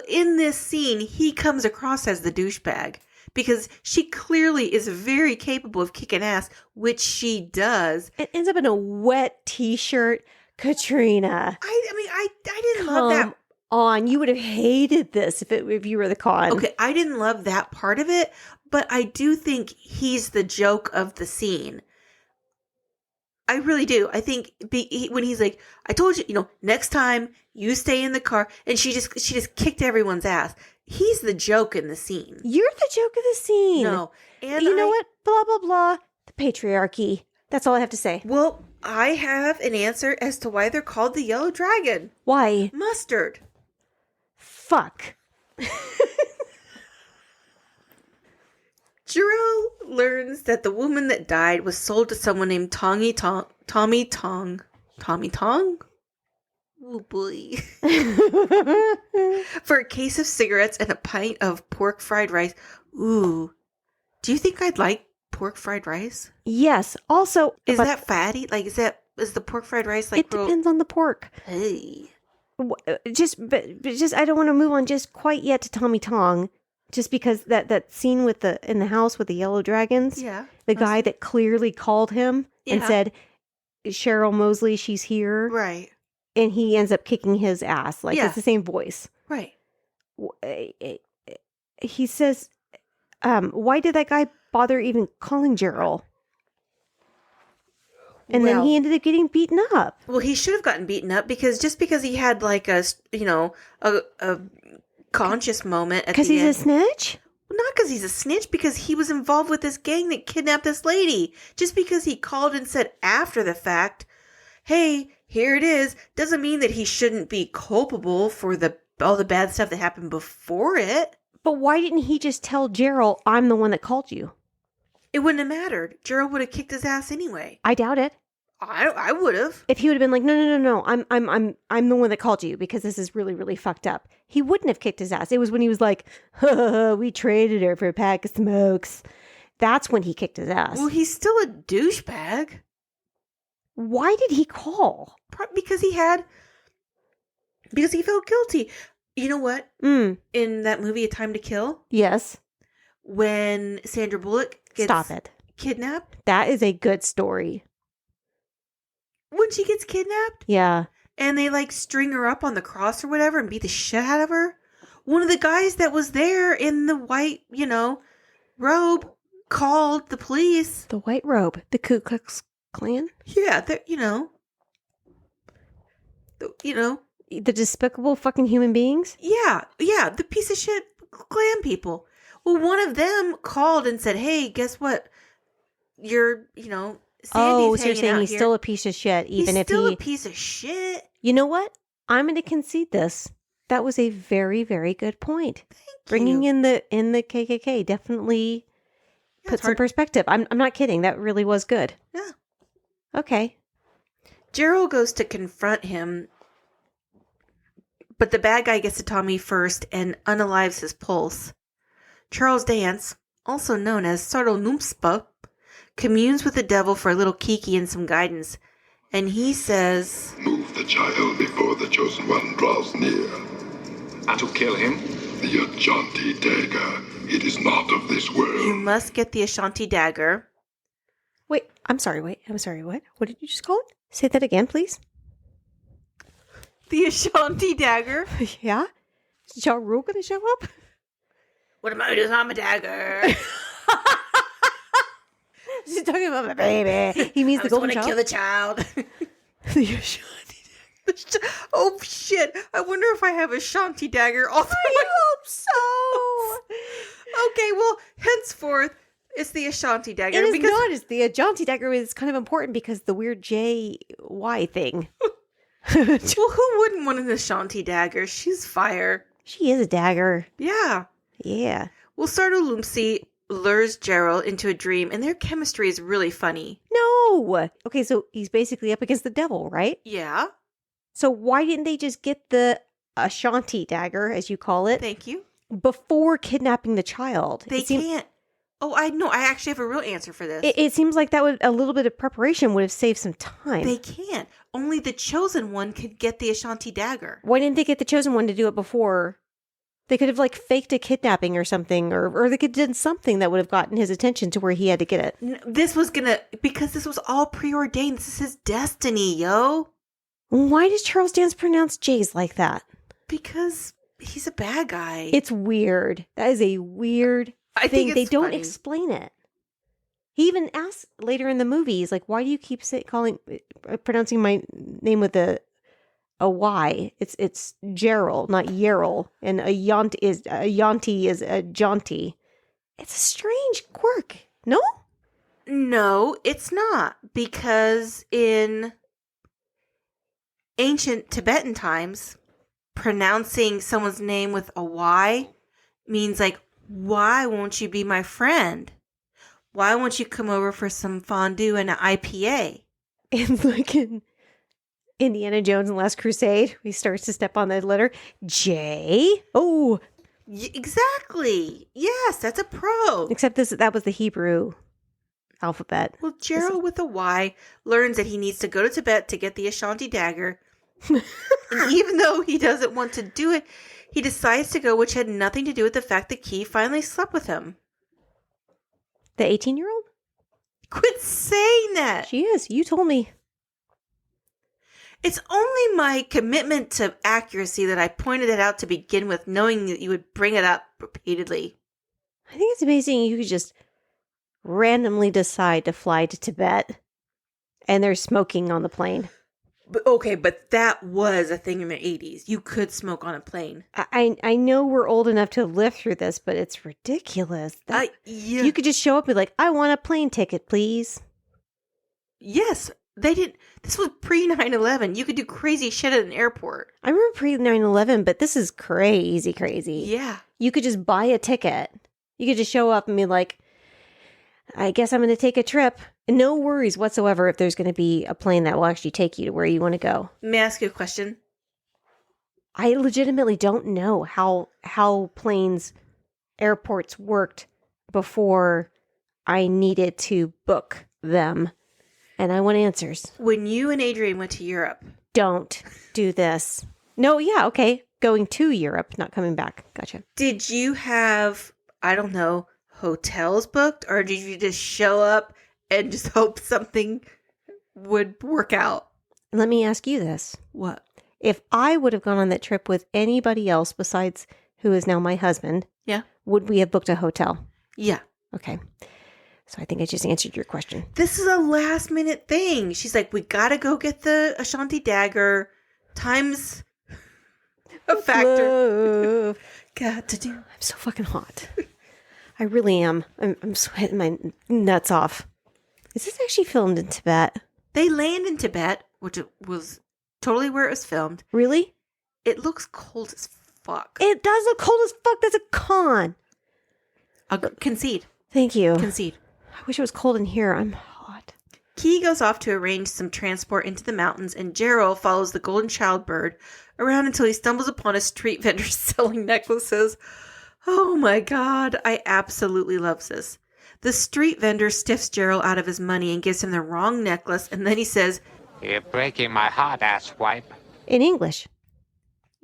Speaker 3: in this scene, he comes across as the douchebag because she clearly is very capable of kicking ass, which she does.
Speaker 2: It ends up in a wet t-shirt. Katrina.
Speaker 3: I didn't love that.
Speaker 2: On, you would have hated this if you were the con.
Speaker 3: Okay, I didn't love that part of it, but I do think he's the joke of the scene. I really do. I think when he's like, I told you, next time you stay in the car, and she just kicked everyone's ass. He's the joke in the scene.
Speaker 2: You're the joke of the scene.
Speaker 3: No. And
Speaker 2: you know what? Blah, blah, blah. The patriarchy. That's all I have to say.
Speaker 3: Well, I have an answer as to why they're called the Yellow Dragon.
Speaker 2: Why?
Speaker 3: Mustard.
Speaker 2: Fuck.
Speaker 3: Jiro learns that the woman that died was sold to someone named Tommy Tong? Oh boy. For a case of cigarettes and a pint of pork fried rice. Ooh. Do you think I'd like pork fried rice?
Speaker 2: Yes. Also,
Speaker 3: Is that fatty? Like, is the pork fried rice like
Speaker 2: it depends on the pork.
Speaker 3: Hey.
Speaker 2: But I don't want to move on just quite yet to Tommy Tong, just because that scene in the house with the yellow dragons.
Speaker 3: Yeah.
Speaker 2: The guy that clearly called him and
Speaker 3: Yeah.
Speaker 2: said, Cheryl Mosley, she's here.
Speaker 3: Right.
Speaker 2: And he ends up kicking his ass. Like,
Speaker 3: Yeah.
Speaker 2: it's the same voice.
Speaker 3: Right.
Speaker 2: He says, why did that guy bother even calling Gerald? And then he ended up getting beaten up.
Speaker 3: Well, he should have gotten beaten up because he had like a conscious moment at the end.
Speaker 2: Because he's a snitch?
Speaker 3: Not because he's a snitch, because he was involved with this gang that kidnapped this lady. Just because he called and said after the fact, hey, here it is, doesn't mean that he shouldn't be culpable for all the bad stuff that happened before it.
Speaker 2: But why didn't he just tell Gerald, I'm the one that called you?
Speaker 3: It wouldn't have mattered. Gerald would have kicked his ass anyway.
Speaker 2: I doubt it.
Speaker 3: I would have.
Speaker 2: If he would have been like, no, I'm the one that called you because this is really, really fucked up. He wouldn't have kicked his ass. It was when he was like, we traded her for a pack of smokes. That's when he kicked his ass.
Speaker 3: Well, he's still a douchebag.
Speaker 2: Why did he call?
Speaker 3: Because he felt guilty. You know what? In that movie, A Time to Kill,
Speaker 2: Yes.
Speaker 3: when Sandra Bullock gets
Speaker 2: Stop it.
Speaker 3: kidnapped,
Speaker 2: That is a good story.
Speaker 3: when she gets kidnapped
Speaker 2: Yeah.
Speaker 3: and they like string her up on the cross or whatever and beat the shit out of her, one of the guys that was there in the white, robe called the police.
Speaker 2: The white robe. The Ku Klux Klan.
Speaker 3: Yeah, the
Speaker 2: The despicable fucking human beings.
Speaker 3: Yeah, the piece of shit Klan people. Well, one of them called and said, "Hey, guess what? You're, Sandy's
Speaker 2: So you're
Speaker 3: hanging
Speaker 2: saying
Speaker 3: out
Speaker 2: he's
Speaker 3: here."
Speaker 2: still a piece of shit, even
Speaker 3: He's
Speaker 2: if
Speaker 3: still
Speaker 2: he...
Speaker 3: a piece of shit.
Speaker 2: You know what? I'm going to concede this. That was a very, very good point. Bringing in the KKK definitely put some perspective. I'm not kidding. That really was good.
Speaker 3: Yeah.
Speaker 2: Okay.
Speaker 3: Gerald goes to confront him, but the bad guy gets to Tommy first and unalives his pulse. Charles Dance, also known as Sardo Numspa, communes with the devil for a little kiki and some guidance, and he says,
Speaker 4: Move the child before the chosen one draws near.
Speaker 6: And to kill him?
Speaker 4: The Ashanti dagger. It is not of this
Speaker 3: "You
Speaker 4: world.
Speaker 3: must get the Ashanti dagger."
Speaker 2: Wait, I'm sorry. What? What did you just call it? Say that again, please.
Speaker 3: The Ashanti dagger?
Speaker 2: Yeah? Is Ja Rule going to show up?
Speaker 3: What am I going to do? I'm a dagger.
Speaker 2: She's talking about my baby. He means
Speaker 3: I
Speaker 2: the
Speaker 3: just
Speaker 2: golden
Speaker 3: want to
Speaker 2: child.
Speaker 3: kill the child.
Speaker 2: The Ashanti.
Speaker 3: Oh shit! I wonder if I have a Shanti dagger. I
Speaker 2: hope so.
Speaker 3: Okay, well, henceforth, it's the Ashanti dagger.
Speaker 2: It is not. It's the Ashanti dagger is kind of important because the weird JY thing.
Speaker 3: Well, who wouldn't want an Ashanti dagger? She's fire.
Speaker 2: She is a dagger.
Speaker 3: Yeah.
Speaker 2: Yeah.
Speaker 3: Well, Sardo Lumsi lures Gerald into a dream, and their chemistry is really funny.
Speaker 2: No. Okay, so he's basically up against the devil, right?
Speaker 3: Yeah.
Speaker 2: So why didn't they just get the Ashanti dagger, as you call it,
Speaker 3: Thank you.
Speaker 2: before kidnapping the child?
Speaker 3: They can't. Oh, I know. I actually have a real answer for this.
Speaker 2: It seems like that would a little bit of preparation would have saved some time.
Speaker 3: They can't. Only the chosen one could get the Ashanti dagger.
Speaker 2: Why didn't they get the chosen one to do it before? They could have like faked a kidnapping or something, or they could have done something that would have gotten his attention to where he had to get it.
Speaker 3: This was because this was all preordained. This is his destiny, yo.
Speaker 2: Why does Charles Dance pronounce J's like that?
Speaker 3: Because he's a bad guy.
Speaker 2: It's weird. That is a weird
Speaker 3: I
Speaker 2: thing.
Speaker 3: think
Speaker 2: They
Speaker 3: it's
Speaker 2: don't
Speaker 3: funny.
Speaker 2: explain it. He even asks later in the movie, he's like, why do you keep pronouncing my name with a Y? It's Gerald, not Yerl. And a Yanti is a jaunty. It's a strange quirk. No?
Speaker 3: No, it's not. Because in ancient Tibetan times, pronouncing someone's name with a Y means like, why won't you be my friend? Why won't you come over for some fondue and an IPA?
Speaker 2: And like in Indiana Jones and Last Crusade, he starts to step on the letter J. Oh,
Speaker 3: Exactly. Yes, that's a pro.
Speaker 2: except that was the Hebrew alphabet.
Speaker 3: Well, Gerald with a Y learns that he needs to go to Tibet to get the Ashanti dagger. And even though he doesn't want to do it, he decides to go, which had nothing to do with the fact that Key finally slept with him.
Speaker 2: The 18-year-old?
Speaker 3: Quit saying that.
Speaker 2: She is. You told me.
Speaker 3: It's only my commitment to accuracy that I pointed it out to begin with, knowing that you would bring it up repeatedly.
Speaker 2: I think it's amazing you could just randomly decide to fly to Tibet and they're smoking on the plane.
Speaker 3: But that was a thing in the 80s. You could smoke on a plane.
Speaker 2: I know we're old enough to have lived through this, but it's ridiculous.
Speaker 3: Yeah.
Speaker 2: You could just show up and be like, I want a plane ticket, please.
Speaker 3: Yes, they did. This was pre 9/11. You could do crazy shit at an airport.
Speaker 2: I remember pre 9/11, but this is crazy.
Speaker 3: Yeah.
Speaker 2: You could just buy a ticket. You could just show up and be like, I guess I'm going to take a trip. No worries whatsoever if there's going to be a plane that will actually take you to where you want to go.
Speaker 3: May I ask you a question?
Speaker 2: I legitimately don't know how planes, airports worked before I needed to book them. And I want answers.
Speaker 3: When you and Adrian went to Europe.
Speaker 2: Don't do this. No, yeah, okay. Going to Europe, not coming back. Gotcha.
Speaker 3: Did you have, I don't know, hotels booked? Or did you just show up and just hope something would work out?
Speaker 2: Let me ask you this.
Speaker 3: What?
Speaker 2: If I would have gone on that trip with anybody else besides who is now my husband,
Speaker 3: Yeah.
Speaker 2: would we have booked a hotel?
Speaker 3: Yeah.
Speaker 2: Okay. So I think I just answered your question.
Speaker 3: This is a last minute thing. She's like, we gotta go get the Ashanti dagger. Time's a factor.
Speaker 2: Whoa.
Speaker 3: Got to do.
Speaker 2: I'm so fucking hot. I really am. I'm sweating my nuts off. Is this actually filmed in Tibet?
Speaker 3: They land in Tibet, which was totally where it was filmed.
Speaker 2: Really?
Speaker 3: It looks cold as fuck.
Speaker 2: It does look cold as fuck. That's a con.
Speaker 3: Concede.
Speaker 2: Thank you.
Speaker 3: Concede.
Speaker 2: I wish it was cold in here. I'm hot.
Speaker 3: Key goes off to arrange some transport into the mountains, and Gerald follows the golden child bird around until he stumbles upon a street vendor selling necklaces. Oh my god, I absolutely love this. The street vendor stiffs Gerald out of his money and gives him the wrong necklace, and then he says,
Speaker 7: You're breaking my heart, asswipe.
Speaker 2: In English.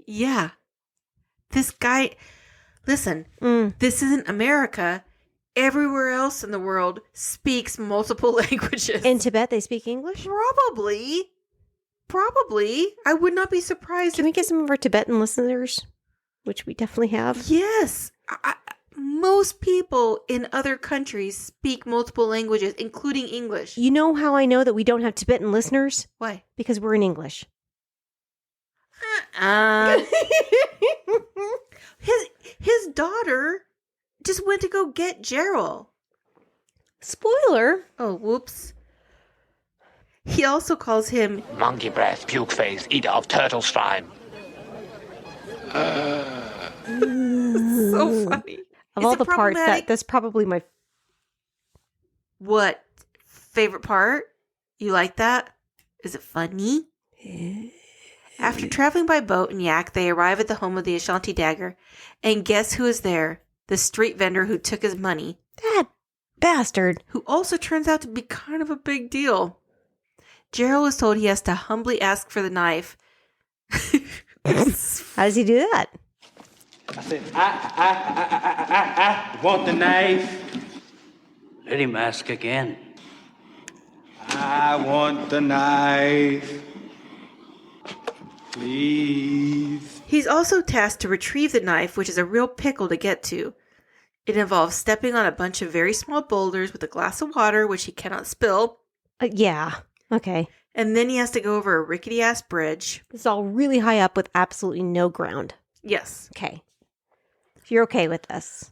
Speaker 3: yeah. This guy, listen, this isn't America. Everywhere else in the world speaks multiple languages.
Speaker 2: In Tibet, they speak English?
Speaker 3: Probably. I would not be surprised.
Speaker 2: Can we get some of our Tibetan listeners? Which we definitely have.
Speaker 3: Yes. Most people in other countries speak multiple languages, including English.
Speaker 2: You know how I know that we don't have Tibetan listeners?
Speaker 3: Why?
Speaker 2: Because we're in English.
Speaker 3: His daughter just went to go get Gerald.
Speaker 2: Spoiler.
Speaker 3: Oh, whoops. He also calls him
Speaker 7: Monkey breath, puke face, eater of turtle slime.
Speaker 3: so funny.
Speaker 2: Of
Speaker 3: Is
Speaker 2: all
Speaker 3: it
Speaker 2: the parts,
Speaker 3: problematic?
Speaker 2: that's probably my...
Speaker 3: What? Favorite part? You like that? Is it funny? After traveling by boat and yak, they arrive at the home of the Ashanti dagger. And guess who is there? The street vendor who took his money.
Speaker 2: That bastard.
Speaker 3: Who also turns out to be kind of a big deal. Gerald is told he has to humbly ask for the knife.
Speaker 2: How does he do that?
Speaker 1: I said, I want the knife.
Speaker 8: Let him ask again.
Speaker 1: I want the knife. Please.
Speaker 3: He's also tasked to retrieve the knife, which is a real pickle to get to. It involves stepping on a bunch of very small boulders with a glass of water, which he cannot spill.
Speaker 2: Yeah. Okay.
Speaker 3: And then he has to go over a rickety-ass bridge.
Speaker 2: This is all really high up with absolutely no ground.
Speaker 3: Yes.
Speaker 2: Okay. If you're okay with this.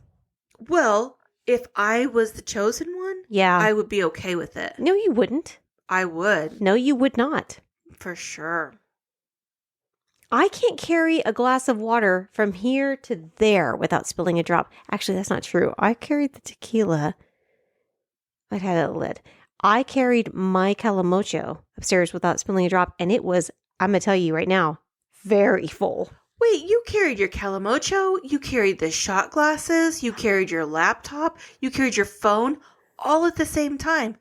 Speaker 3: Well, if I was the chosen one,
Speaker 2: Yeah.
Speaker 3: I would be okay with it.
Speaker 2: No, you wouldn't.
Speaker 3: I would.
Speaker 2: No, you would not.
Speaker 3: For sure.
Speaker 2: I can't carry a glass of water from here to there without spilling a drop. Actually, that's not true. I carried the tequila. It had a lid. I carried my calamocho upstairs without spilling a drop, and it was, I'm going to tell you right now, very full.
Speaker 3: Wait, you carried your calamocho, you carried the shot glasses, you carried your laptop, you carried your phone, all at the same time.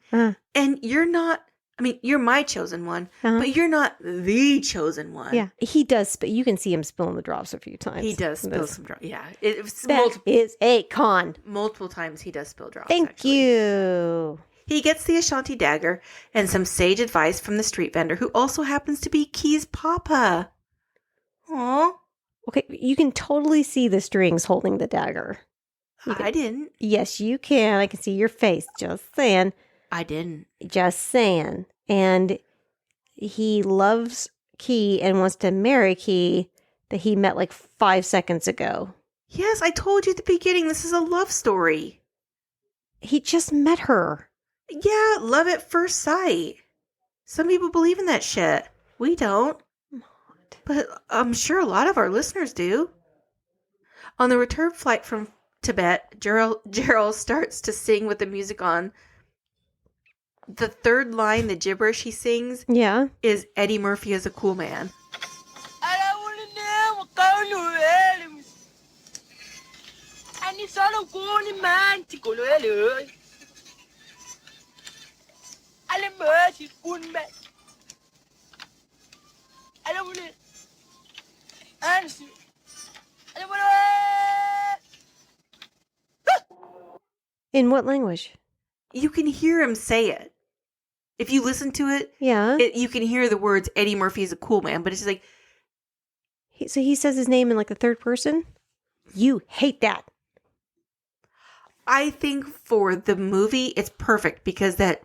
Speaker 3: And you're not, I mean, you're my chosen one, but you're not the chosen one.
Speaker 2: Yeah, he does, but you can see him spilling the drops a few times.
Speaker 3: He does spill some drops. Yeah.
Speaker 2: That is a con.
Speaker 3: Multiple times he does spill drops.
Speaker 2: Thank
Speaker 3: actually.
Speaker 2: you.
Speaker 3: He gets the Ashanti dagger and some sage advice from the street vendor who also happens to be Key's papa. Aw.
Speaker 2: Okay, you can totally see the strings holding the dagger.
Speaker 3: I didn't.
Speaker 2: Yes, you can. I can see your face. Just saying.
Speaker 3: I didn't.
Speaker 2: Just saying. And he loves Key and wants to marry Key that he met like 5 seconds ago.
Speaker 3: Yes, I told you at the beginning, this is a love story.
Speaker 2: He just met her.
Speaker 3: Yeah, love at first sight. Some people believe in that shit. We don't. But I'm sure a lot of our listeners do. On the return flight from Tibet, Gerald starts to sing with the music on. The third line, the gibberish he sings, is Eddie Murphy is a cool man.
Speaker 2: In what language?
Speaker 3: You can hear him say it. If you listen to it, you can hear the words Eddie Murphy is a cool man, but it's just like...
Speaker 2: So he says his name in like the third person? You hate that.
Speaker 3: I think for the movie, it's perfect because that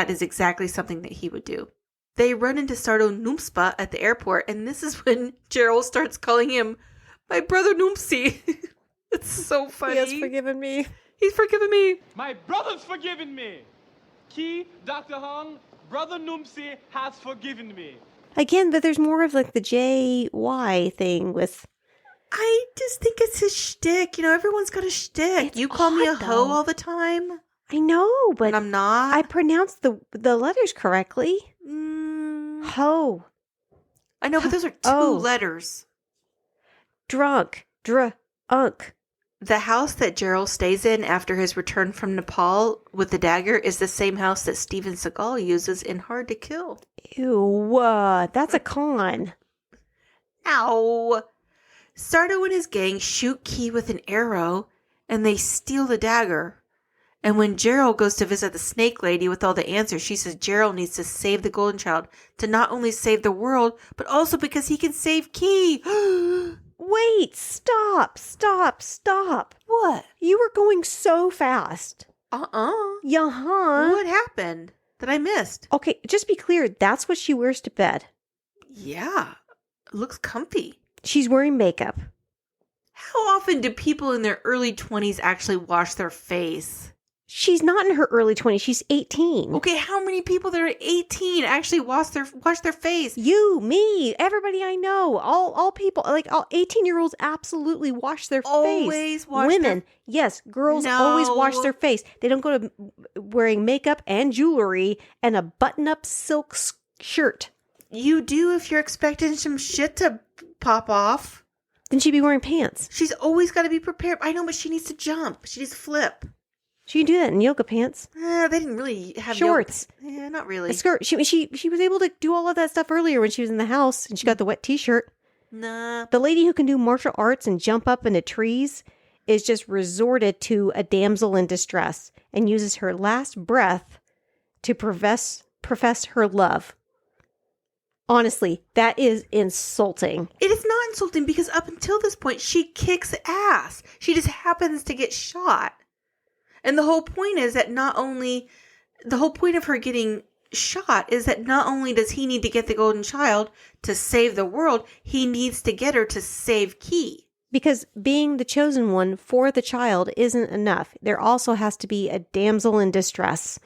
Speaker 3: is exactly something that he would do. They run into Sardo Noomspa at the airport, and this is when Gerald starts calling him my brother Noomsy. It's so funny.
Speaker 2: He has forgiven me.
Speaker 3: He's forgiven me.
Speaker 1: My brother's forgiven me. Key, Dr. Hung, Brother Noomsi has forgiven me.
Speaker 2: Again, but there's more of like the JY thing with...
Speaker 3: I just think it's his shtick. You know, everyone's got a shtick.
Speaker 2: It's
Speaker 3: you call me a
Speaker 2: odd,
Speaker 3: hoe
Speaker 2: though.
Speaker 3: all the time.
Speaker 2: I know, but...
Speaker 3: And I'm not.
Speaker 2: I pronounced the letters correctly. Ho.
Speaker 3: I know, but those are two letters.
Speaker 2: Drunk. Unk.
Speaker 3: The house that Gerald stays in after his return from Nepal with the dagger is the same house that Steven Seagal uses in Hard to Kill.
Speaker 2: Ew, that's a con.
Speaker 3: Ow. Sardo and his gang shoot Key with an arrow, and they steal the dagger. And when Gerald goes to visit the snake lady with all the answers, she says Gerald needs to save the golden child to not only save the world, but also because he can save Key.
Speaker 2: Wait, stop.
Speaker 3: What?
Speaker 2: You were going so fast. Yeah-huh.
Speaker 3: What happened that I missed?
Speaker 2: Okay, just be clear. That's what she wears to bed.
Speaker 3: Yeah. It looks comfy.
Speaker 2: She's wearing makeup.
Speaker 3: How often do people in their early 20s actually wash their face?
Speaker 2: She's not in her early 20s. She's 18.
Speaker 3: Okay, how many people that are 18 actually wash their face?
Speaker 2: You, me, everybody I know. All people, like all 18-year-olds absolutely wash their face.
Speaker 3: Always wash
Speaker 2: Women, yes, girls always wash
Speaker 3: No.
Speaker 2: their face. They don't go to wearing makeup and jewelry and a button-up silk shirt.
Speaker 3: You do if you're expecting some shit to pop off.
Speaker 2: Then she'd be wearing pants.
Speaker 3: She's always got to be prepared. I know, but she needs to jump. She needs to flip.
Speaker 2: She can do that in yoga pants.
Speaker 3: They didn't really have
Speaker 2: shorts.
Speaker 3: Yeah, not really.
Speaker 2: A skirt. She was able to do all of that stuff earlier when she was in the house and she got the wet t-shirt.
Speaker 3: Nah.
Speaker 2: The lady who can do martial arts and jump up into trees is just resorted to a damsel in distress and uses her last breath to profess her love. Honestly, that is insulting.
Speaker 3: It is not insulting because up until this point, she kicks ass. She just happens to get shot. And the whole point is that the whole point of her getting shot is that not only does he need to get the golden child to save the world, he needs to get her to save Key.
Speaker 2: Because being the chosen one for the child isn't enough. There also has to be a damsel in distress.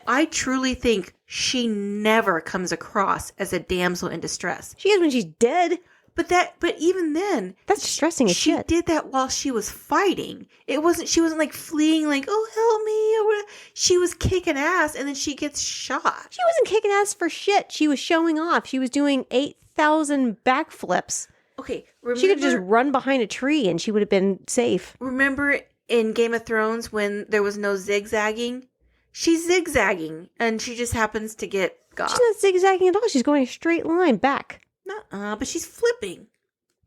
Speaker 3: I truly think she never comes across as a damsel in distress.
Speaker 2: She is when she's dead.
Speaker 3: But even then,
Speaker 2: that's distressing as shit.
Speaker 3: She did that while she was fighting. She wasn't like fleeing, like, oh, help me, or whatever. She was kicking ass, and then she gets shot.
Speaker 2: She wasn't kicking ass for shit. She was showing off. She was doing 8,000 backflips.
Speaker 3: Okay,
Speaker 2: she could just run behind a tree, and she would have been safe.
Speaker 3: Remember in Game of Thrones when there was no zigzagging? She's zigzagging, and she just happens to get got.
Speaker 2: She's not zigzagging at all. She's going a straight line back.
Speaker 3: But she's flipping.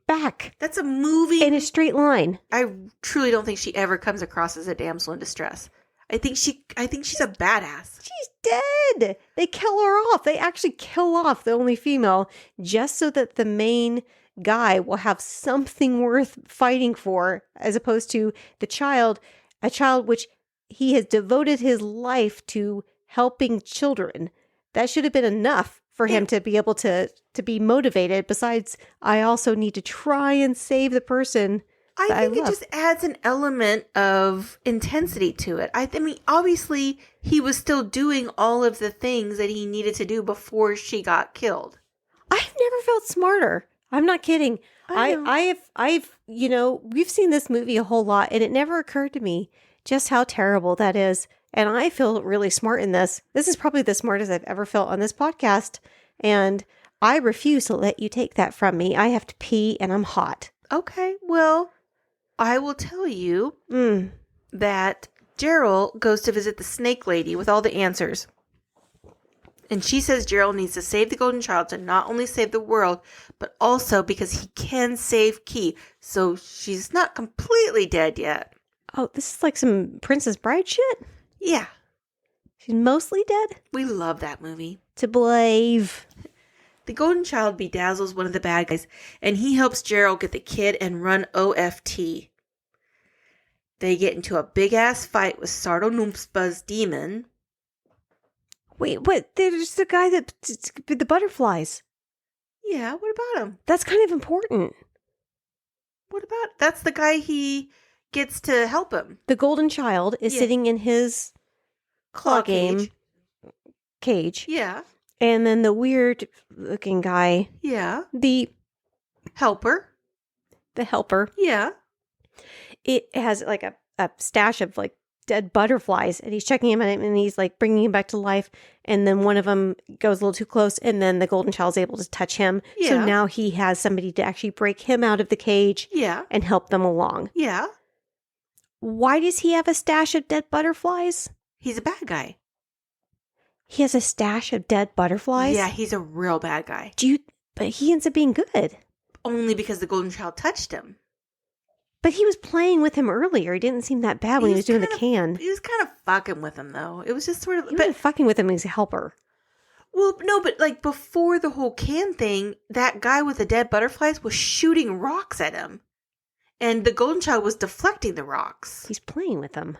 Speaker 2: Back.
Speaker 3: That's a movie.
Speaker 2: In a straight line.
Speaker 3: I truly don't think she ever comes across as a damsel in distress. I think she's a badass.
Speaker 2: She's dead. They kill her off. They actually kill off the only female just so that the main guy will have something worth fighting for, as opposed to a child which he has devoted his life to helping children. That should have been enough for him to be able to be motivated. Besides, I also need to try and save the person
Speaker 3: I think it just adds an element of intensity to it. I mean, obviously, he was still doing all of the things that he needed to do before she got killed.
Speaker 2: I've never felt smarter. I'm not kidding. I've we've seen this movie a whole lot, and it never occurred to me just how terrible that is. And I feel really smart in this. This is probably the smartest I've ever felt on this podcast. And I refuse to let you take that from me. I have to pee and I'm hot.
Speaker 3: Okay, well, I will tell you that Gerald goes to visit the snake lady with all the answers. And she says Gerald needs to save the golden child to not only save the world, but also because he can save Key. So she's not completely dead yet.
Speaker 2: Oh, this is like some Princess Bride shit?
Speaker 3: Yeah.
Speaker 2: She's mostly dead?
Speaker 3: We love that movie.
Speaker 2: To believe.
Speaker 3: The golden child bedazzles one of the bad guys, and he helps Gerald get the kid and run OFT. They get into a big-ass fight with Sardo-Numpspa's demon.
Speaker 2: Wait, what? There's the guy that... the butterflies.
Speaker 3: Yeah, what about him?
Speaker 2: That's kind of important.
Speaker 3: What about... That's the guy he gets to help him.
Speaker 2: The golden child is sitting in his claw game cage.
Speaker 3: Yeah.
Speaker 2: And then the weird looking guy.
Speaker 3: Yeah.
Speaker 2: The
Speaker 3: helper.
Speaker 2: Yeah. It has like a stash of like dead butterflies, and he's checking him out, and he's like bringing him back to life. And then one of them goes a little too close, and then the golden child's able to touch him.
Speaker 3: Yeah.
Speaker 2: So now he has somebody to actually break him out of the cage.
Speaker 3: Yeah.
Speaker 2: And help them along.
Speaker 3: Yeah.
Speaker 2: Why does he have a stash of dead butterflies?
Speaker 3: He's a bad guy.
Speaker 2: He has a stash of dead butterflies?
Speaker 3: Yeah, he's a real bad guy.
Speaker 2: But he ends up being good.
Speaker 3: Only because the golden child touched him.
Speaker 2: But he was playing with him earlier. He didn't seem that bad when he was doing the can.
Speaker 3: He was kind of fucking with him, though. It was just sort of...
Speaker 2: He wasn't fucking with him as a helper.
Speaker 3: Well, no, but like before the whole can thing, that guy with the dead butterflies was shooting rocks at him. And the golden child was deflecting the rocks.
Speaker 2: He's playing with them.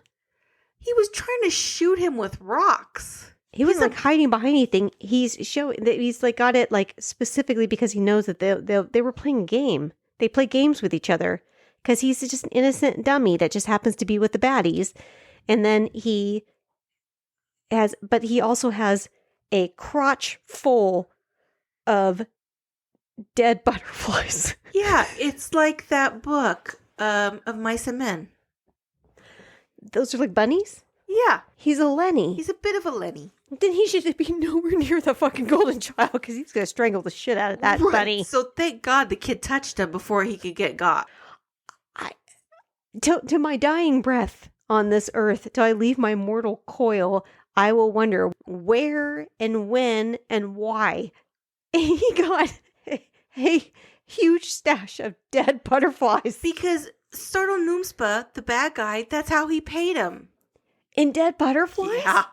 Speaker 3: He was trying to shoot him with rocks.
Speaker 2: He wasn't like hiding behind anything. He's showing that he's like got it like specifically because he knows that they were playing a game. They play games with each other because he's just an innocent dummy that just happens to be with the baddies. And then he also has a crotch full of dead butterflies.
Speaker 3: Yeah, it's like that book of Mice and Men.
Speaker 2: Those are like bunnies?
Speaker 3: Yeah.
Speaker 2: He's a Lenny.
Speaker 3: He's a bit of a Lenny.
Speaker 2: Then he should be nowhere near the fucking golden child because he's going to strangle the shit out of that bunny.
Speaker 3: So thank God the kid touched him before he could get got.
Speaker 2: To my dying breath on this earth, till I leave my mortal coil, I will wonder where and when and why he got a huge stash of dead butterflies.
Speaker 3: Because Sardo-Numpspa, the bad guy, that's how he paid him.
Speaker 2: In dead butterflies?
Speaker 3: Yeah.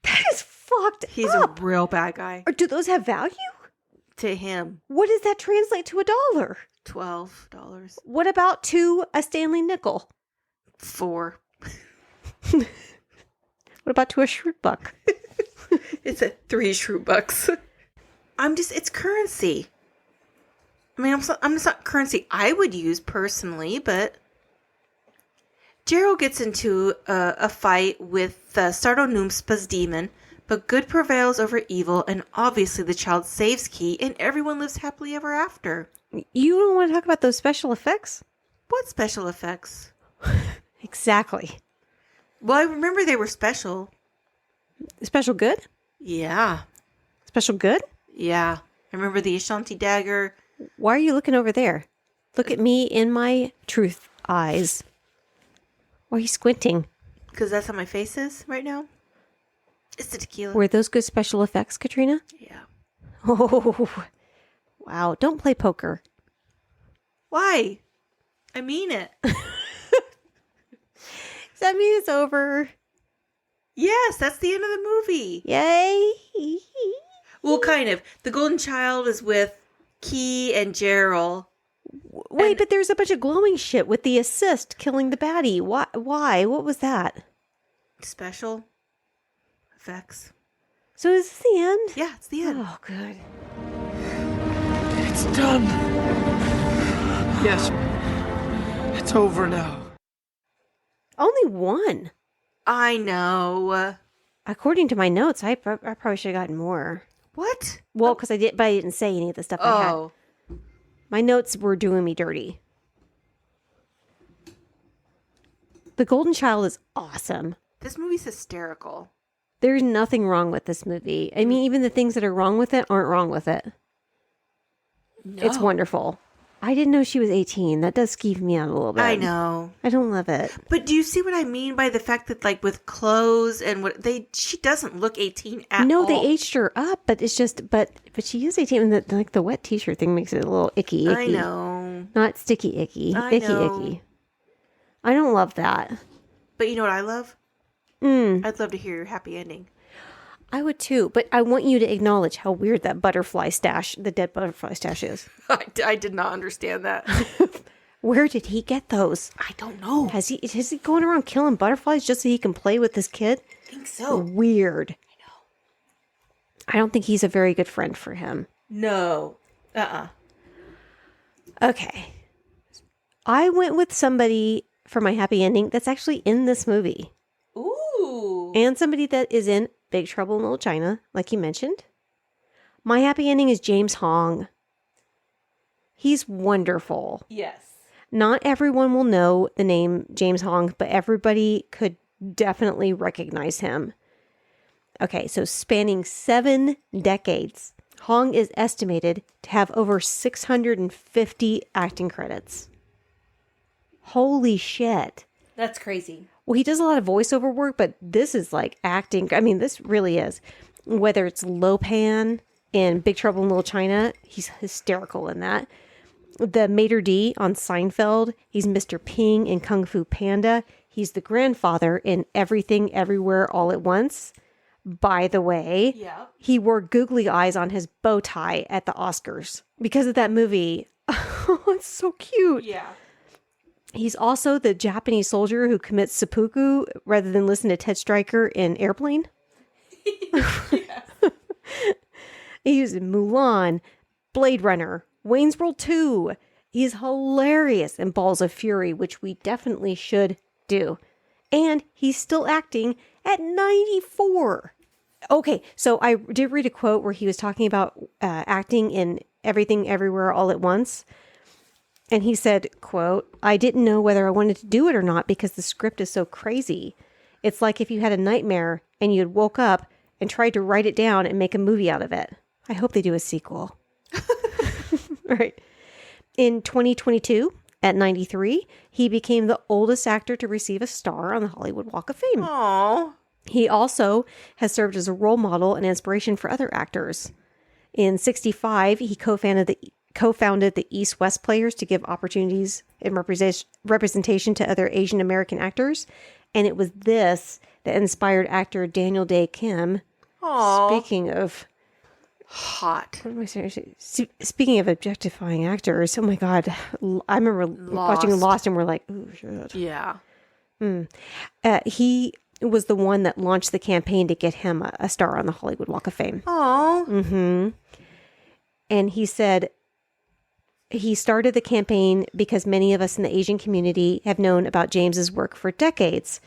Speaker 2: That is fucked
Speaker 3: He's
Speaker 2: up.
Speaker 3: a real bad guy.
Speaker 2: Or do those have value?
Speaker 3: To him.
Speaker 2: What does that translate to $1?
Speaker 3: $12.
Speaker 2: What about to a Stanley nickel?
Speaker 3: $4.
Speaker 2: What about to a Schrutbuck?
Speaker 3: It's a 3 Schrutbucks. It's currency. I mean, it's not currency I would use personally, but Gerald gets into a fight with Sardonoomspa's demon, but good prevails over evil, and obviously the child saves Key, and everyone lives happily ever after.
Speaker 2: You don't want to talk about those special effects?
Speaker 3: What special effects?
Speaker 2: Exactly.
Speaker 3: Well, I remember they were special.
Speaker 2: Special good?
Speaker 3: Yeah.
Speaker 2: Special good?
Speaker 3: Yeah. I remember the Ashanti dagger.
Speaker 2: Why are you looking over there? Look at me in my truth eyes. Why are you squinting?
Speaker 3: Because that's how my face is right now. It's the tequila.
Speaker 2: Were those good special effects, Katrina?
Speaker 3: Yeah.
Speaker 2: Oh, wow. Don't play poker.
Speaker 3: Why? I mean it.
Speaker 2: Does that mean it's over?
Speaker 3: Yes, that's the end of the movie.
Speaker 2: Yay.
Speaker 3: Well, kind of. The golden child is with Key and Gerald.
Speaker 2: Wait, but there's a bunch of glowing shit with the assist killing the baddie. Why? What was that?
Speaker 3: Special effects.
Speaker 2: So is this the end?
Speaker 3: Yeah, it's the end.
Speaker 2: Oh, good.
Speaker 1: It's done. Yes. It's over now.
Speaker 2: Only one.
Speaker 3: I know.
Speaker 2: According to my notes, I probably should have gotten more.
Speaker 3: What?
Speaker 2: Well, because I didn't say any of the stuff I had.
Speaker 3: Oh.
Speaker 2: My notes were doing me dirty. The Golden Child is awesome.
Speaker 3: This movie's hysterical.
Speaker 2: There's nothing wrong with this movie. I mean, even the things that are wrong with it aren't wrong with it. No. It's wonderful. I didn't know she was 18. That does skeeve me out a little bit.
Speaker 3: I know.
Speaker 2: I don't love it.
Speaker 3: But do you see what I mean by the fact that, like, with clothes and she doesn't look 18 at all.
Speaker 2: No, they aged her up, but it's just, but she is 18, and the wet t-shirt thing makes it a little icky.
Speaker 3: I know.
Speaker 2: Not sticky icky.
Speaker 3: I know.
Speaker 2: Icky. I don't love that.
Speaker 3: But you know what I love? I'd love to hear your happy ending.
Speaker 2: I would too, but I want you to acknowledge how weird that butterfly stash, the dead butterfly stash is.
Speaker 3: I did not understand that.
Speaker 2: Where did he get those?
Speaker 3: I don't know.
Speaker 2: Is he going around killing butterflies just so he can play with this kid?
Speaker 3: I think so.
Speaker 2: Weird.
Speaker 3: I know.
Speaker 2: I don't think he's a very good friend for him.
Speaker 3: No.
Speaker 2: Okay. I went with somebody for my happy ending that's actually in this movie.
Speaker 3: Ooh.
Speaker 2: And somebody that is in Big Trouble in Little China, like you mentioned. My happy ending is James Hong. He's wonderful.
Speaker 3: Yes.
Speaker 2: Not everyone will know the name James Hong, but everybody could definitely recognize him. Okay, so spanning 7 decades, Hong is estimated to have over 650 acting credits. Holy shit.
Speaker 3: That's crazy.
Speaker 2: Well, he does a lot of voiceover work, but this is like acting. I mean, this really is. Whether it's Lopan in Big Trouble in Little China, he's hysterical in that. The maitre d' on Seinfeld, he's Mr. Ping in Kung Fu Panda. He's the grandfather in Everything Everywhere All at Once. By the way, he wore googly eyes on his bow tie at the Oscars because of that movie. Oh, it's so cute.
Speaker 3: Yeah.
Speaker 2: He's also the Japanese soldier who commits seppuku rather than listen to Ted Stryker in Airplane. He was in Mulan, Blade Runner, Wayne's World 2. He's hilarious in Balls of Fury, which we definitely should do. And he's still acting at 94. Okay, so I did read a quote where he was talking about acting in Everything Everywhere All at Once. And he said, quote, "I didn't know whether I wanted to do it or not because the script is so crazy. It's like if you had a nightmare and you had woke up and tried to write it down and make a movie out of it. I hope they do a sequel." All right. In 2022, at 93, he became the oldest actor to receive a star on the Hollywood Walk of Fame.
Speaker 3: Aww.
Speaker 2: He also has served as a role model and inspiration for other actors. In 65, he co-founded the East-West Players to give opportunities and representation to other Asian American actors. And it was this that inspired actor Daniel Day Kim.
Speaker 3: Aww.
Speaker 2: Speaking of
Speaker 3: hot.
Speaker 2: What am I saying? Speaking of objectifying actors, oh my God. I remember watching Lost and we're like, oh shit.
Speaker 3: Yeah.
Speaker 2: He was the one that launched the campaign to get him a star on the Hollywood Walk of Fame.
Speaker 3: Aww.
Speaker 2: Mm-hmm. And he said, he started the campaign because many of us in the Asian community have known about James's work for decades.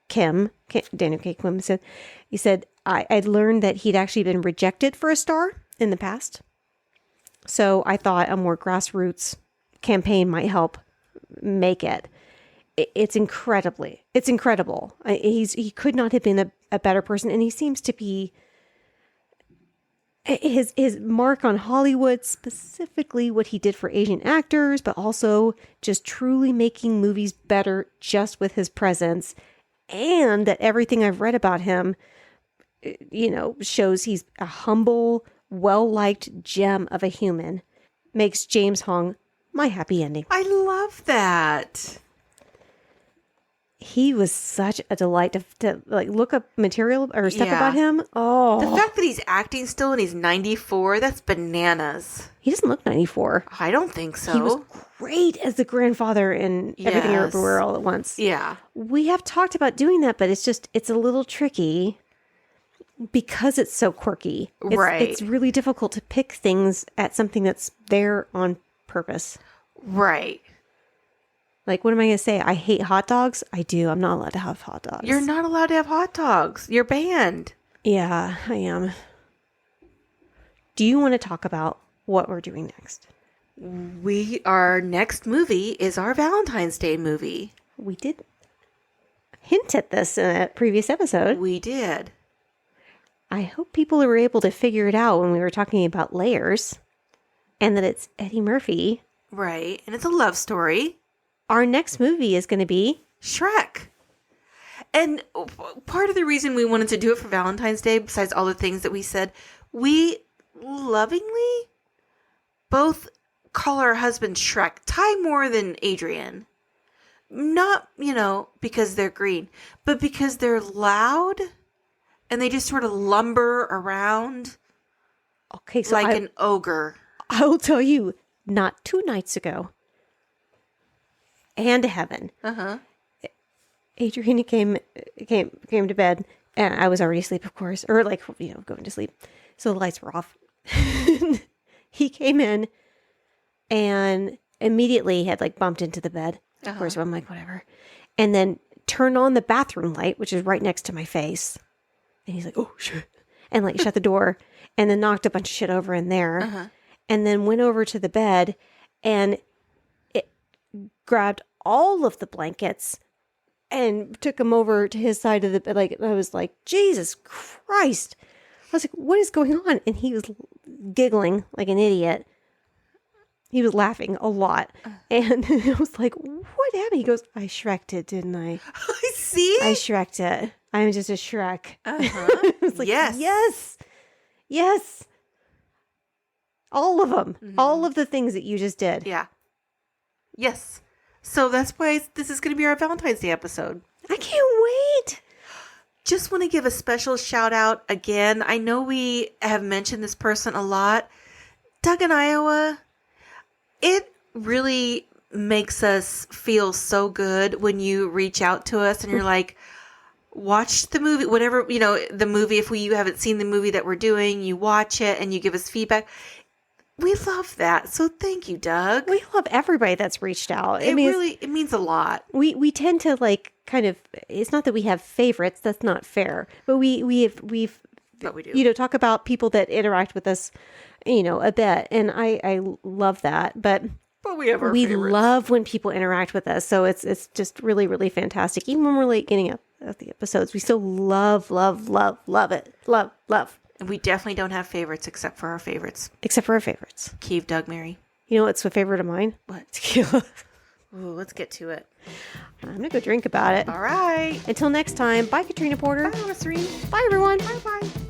Speaker 2: Daniel K. Kim said, I'd learned that he'd actually been rejected for a star in the past. So I thought a more grassroots campaign might help make it. It's incredible. He could not have been a better person. And he seems to be his mark on Hollywood, specifically what he did for Asian actors, but also just truly making movies better just with his presence. And that everything I've read about him, shows he's a humble, well-liked gem of a human. Makes James Hong my happy ending.
Speaker 3: I love that.
Speaker 2: He was such a delight to look up material or stuff about him. Oh,
Speaker 3: the fact that he's acting still and he's 94, that's bananas.
Speaker 2: He doesn't look 94.
Speaker 3: I don't think so.
Speaker 2: He was great as the grandfather in Everything Everywhere All at Once.
Speaker 3: Yeah.
Speaker 2: We have talked about doing that, but it's a little tricky because it's so quirky. It's really difficult to pick things at something that's there on purpose.
Speaker 3: Right.
Speaker 2: Like, what am I going to say? I hate hot dogs? I do. I'm not allowed to have hot dogs.
Speaker 3: You're not allowed to have hot dogs. You're banned.
Speaker 2: Yeah, I am. Do you want to talk about what we're doing next?
Speaker 3: Our next movie is our Valentine's Day movie.
Speaker 2: We did hint at this in a previous episode.
Speaker 3: We did.
Speaker 2: I hope people were able to figure it out when we were talking about layers and that it's Eddie Murphy.
Speaker 3: Right. And it's a love story.
Speaker 2: Our next movie is going to be
Speaker 3: Shrek. And part of the reason we wanted to do it for Valentine's Day, besides all the things that we said, we lovingly both call our husband Shrek. Ty more than Adrian. Not, because they're green, but because they're loud and they just sort of lumber around
Speaker 2: so
Speaker 3: like an ogre.
Speaker 2: I will tell you, not 2 nights ago, and to heaven. Adriana came to bed, and I was already asleep, of course, or going to sleep. So the lights were off. He came in and immediately had bumped into the bed. Of course, I'm like, whatever. And then turned on the bathroom light, which is right next to my face. And he's like, oh shit. And shut the door and then knocked a bunch of shit over in there. And then went over to the bed and it grabbed all of the blankets and took them over to his side of the bed. I was like, Jesus Christ. I was like, what is going on? And he was giggling like an idiot. He was laughing a lot. And I was like, what happened? He goes, I Shrek'd it, didn't I?
Speaker 3: I see.
Speaker 2: I Shrek'd it. I'm just a Shrek. I was like, yes. All of them. All of the things that you just did.
Speaker 3: Yeah. Yes. So that's why this is going to be our Valentine's Day episode.
Speaker 2: I can't wait.
Speaker 3: Just want to give a special shout out again. I know we have mentioned this person a lot. Doug in Iowa. It really makes us feel so good when you reach out to us and you're like, watch the movie, whatever, the movie, if you haven't seen the movie that we're doing, you watch it and you give us feedback. We love that. So thank you, Doug.
Speaker 2: We love everybody that's reached out.
Speaker 3: It means a lot.
Speaker 2: We tend to it's not that we have favorites. That's not fair. But we've
Speaker 3: But we do.
Speaker 2: Talk about people that interact with us, a bit. And I love that. But
Speaker 3: we have our favorites.
Speaker 2: Love when people interact with us. So it's just really, really fantastic. Even when we're late getting up the episodes, we still love it. Love.
Speaker 3: And we definitely don't have favorites except for our favorites.
Speaker 2: Keeve,
Speaker 3: Doug, Mary.
Speaker 2: You know what's a favorite of mine?
Speaker 3: What?
Speaker 2: Tequila.
Speaker 3: Ooh, let's get to it.
Speaker 2: I'm going to go drink about it.
Speaker 3: All right.
Speaker 2: Until next time, bye, Katrina Porter.
Speaker 3: Bye, Serene.
Speaker 2: Bye, everyone.
Speaker 3: Bye-bye.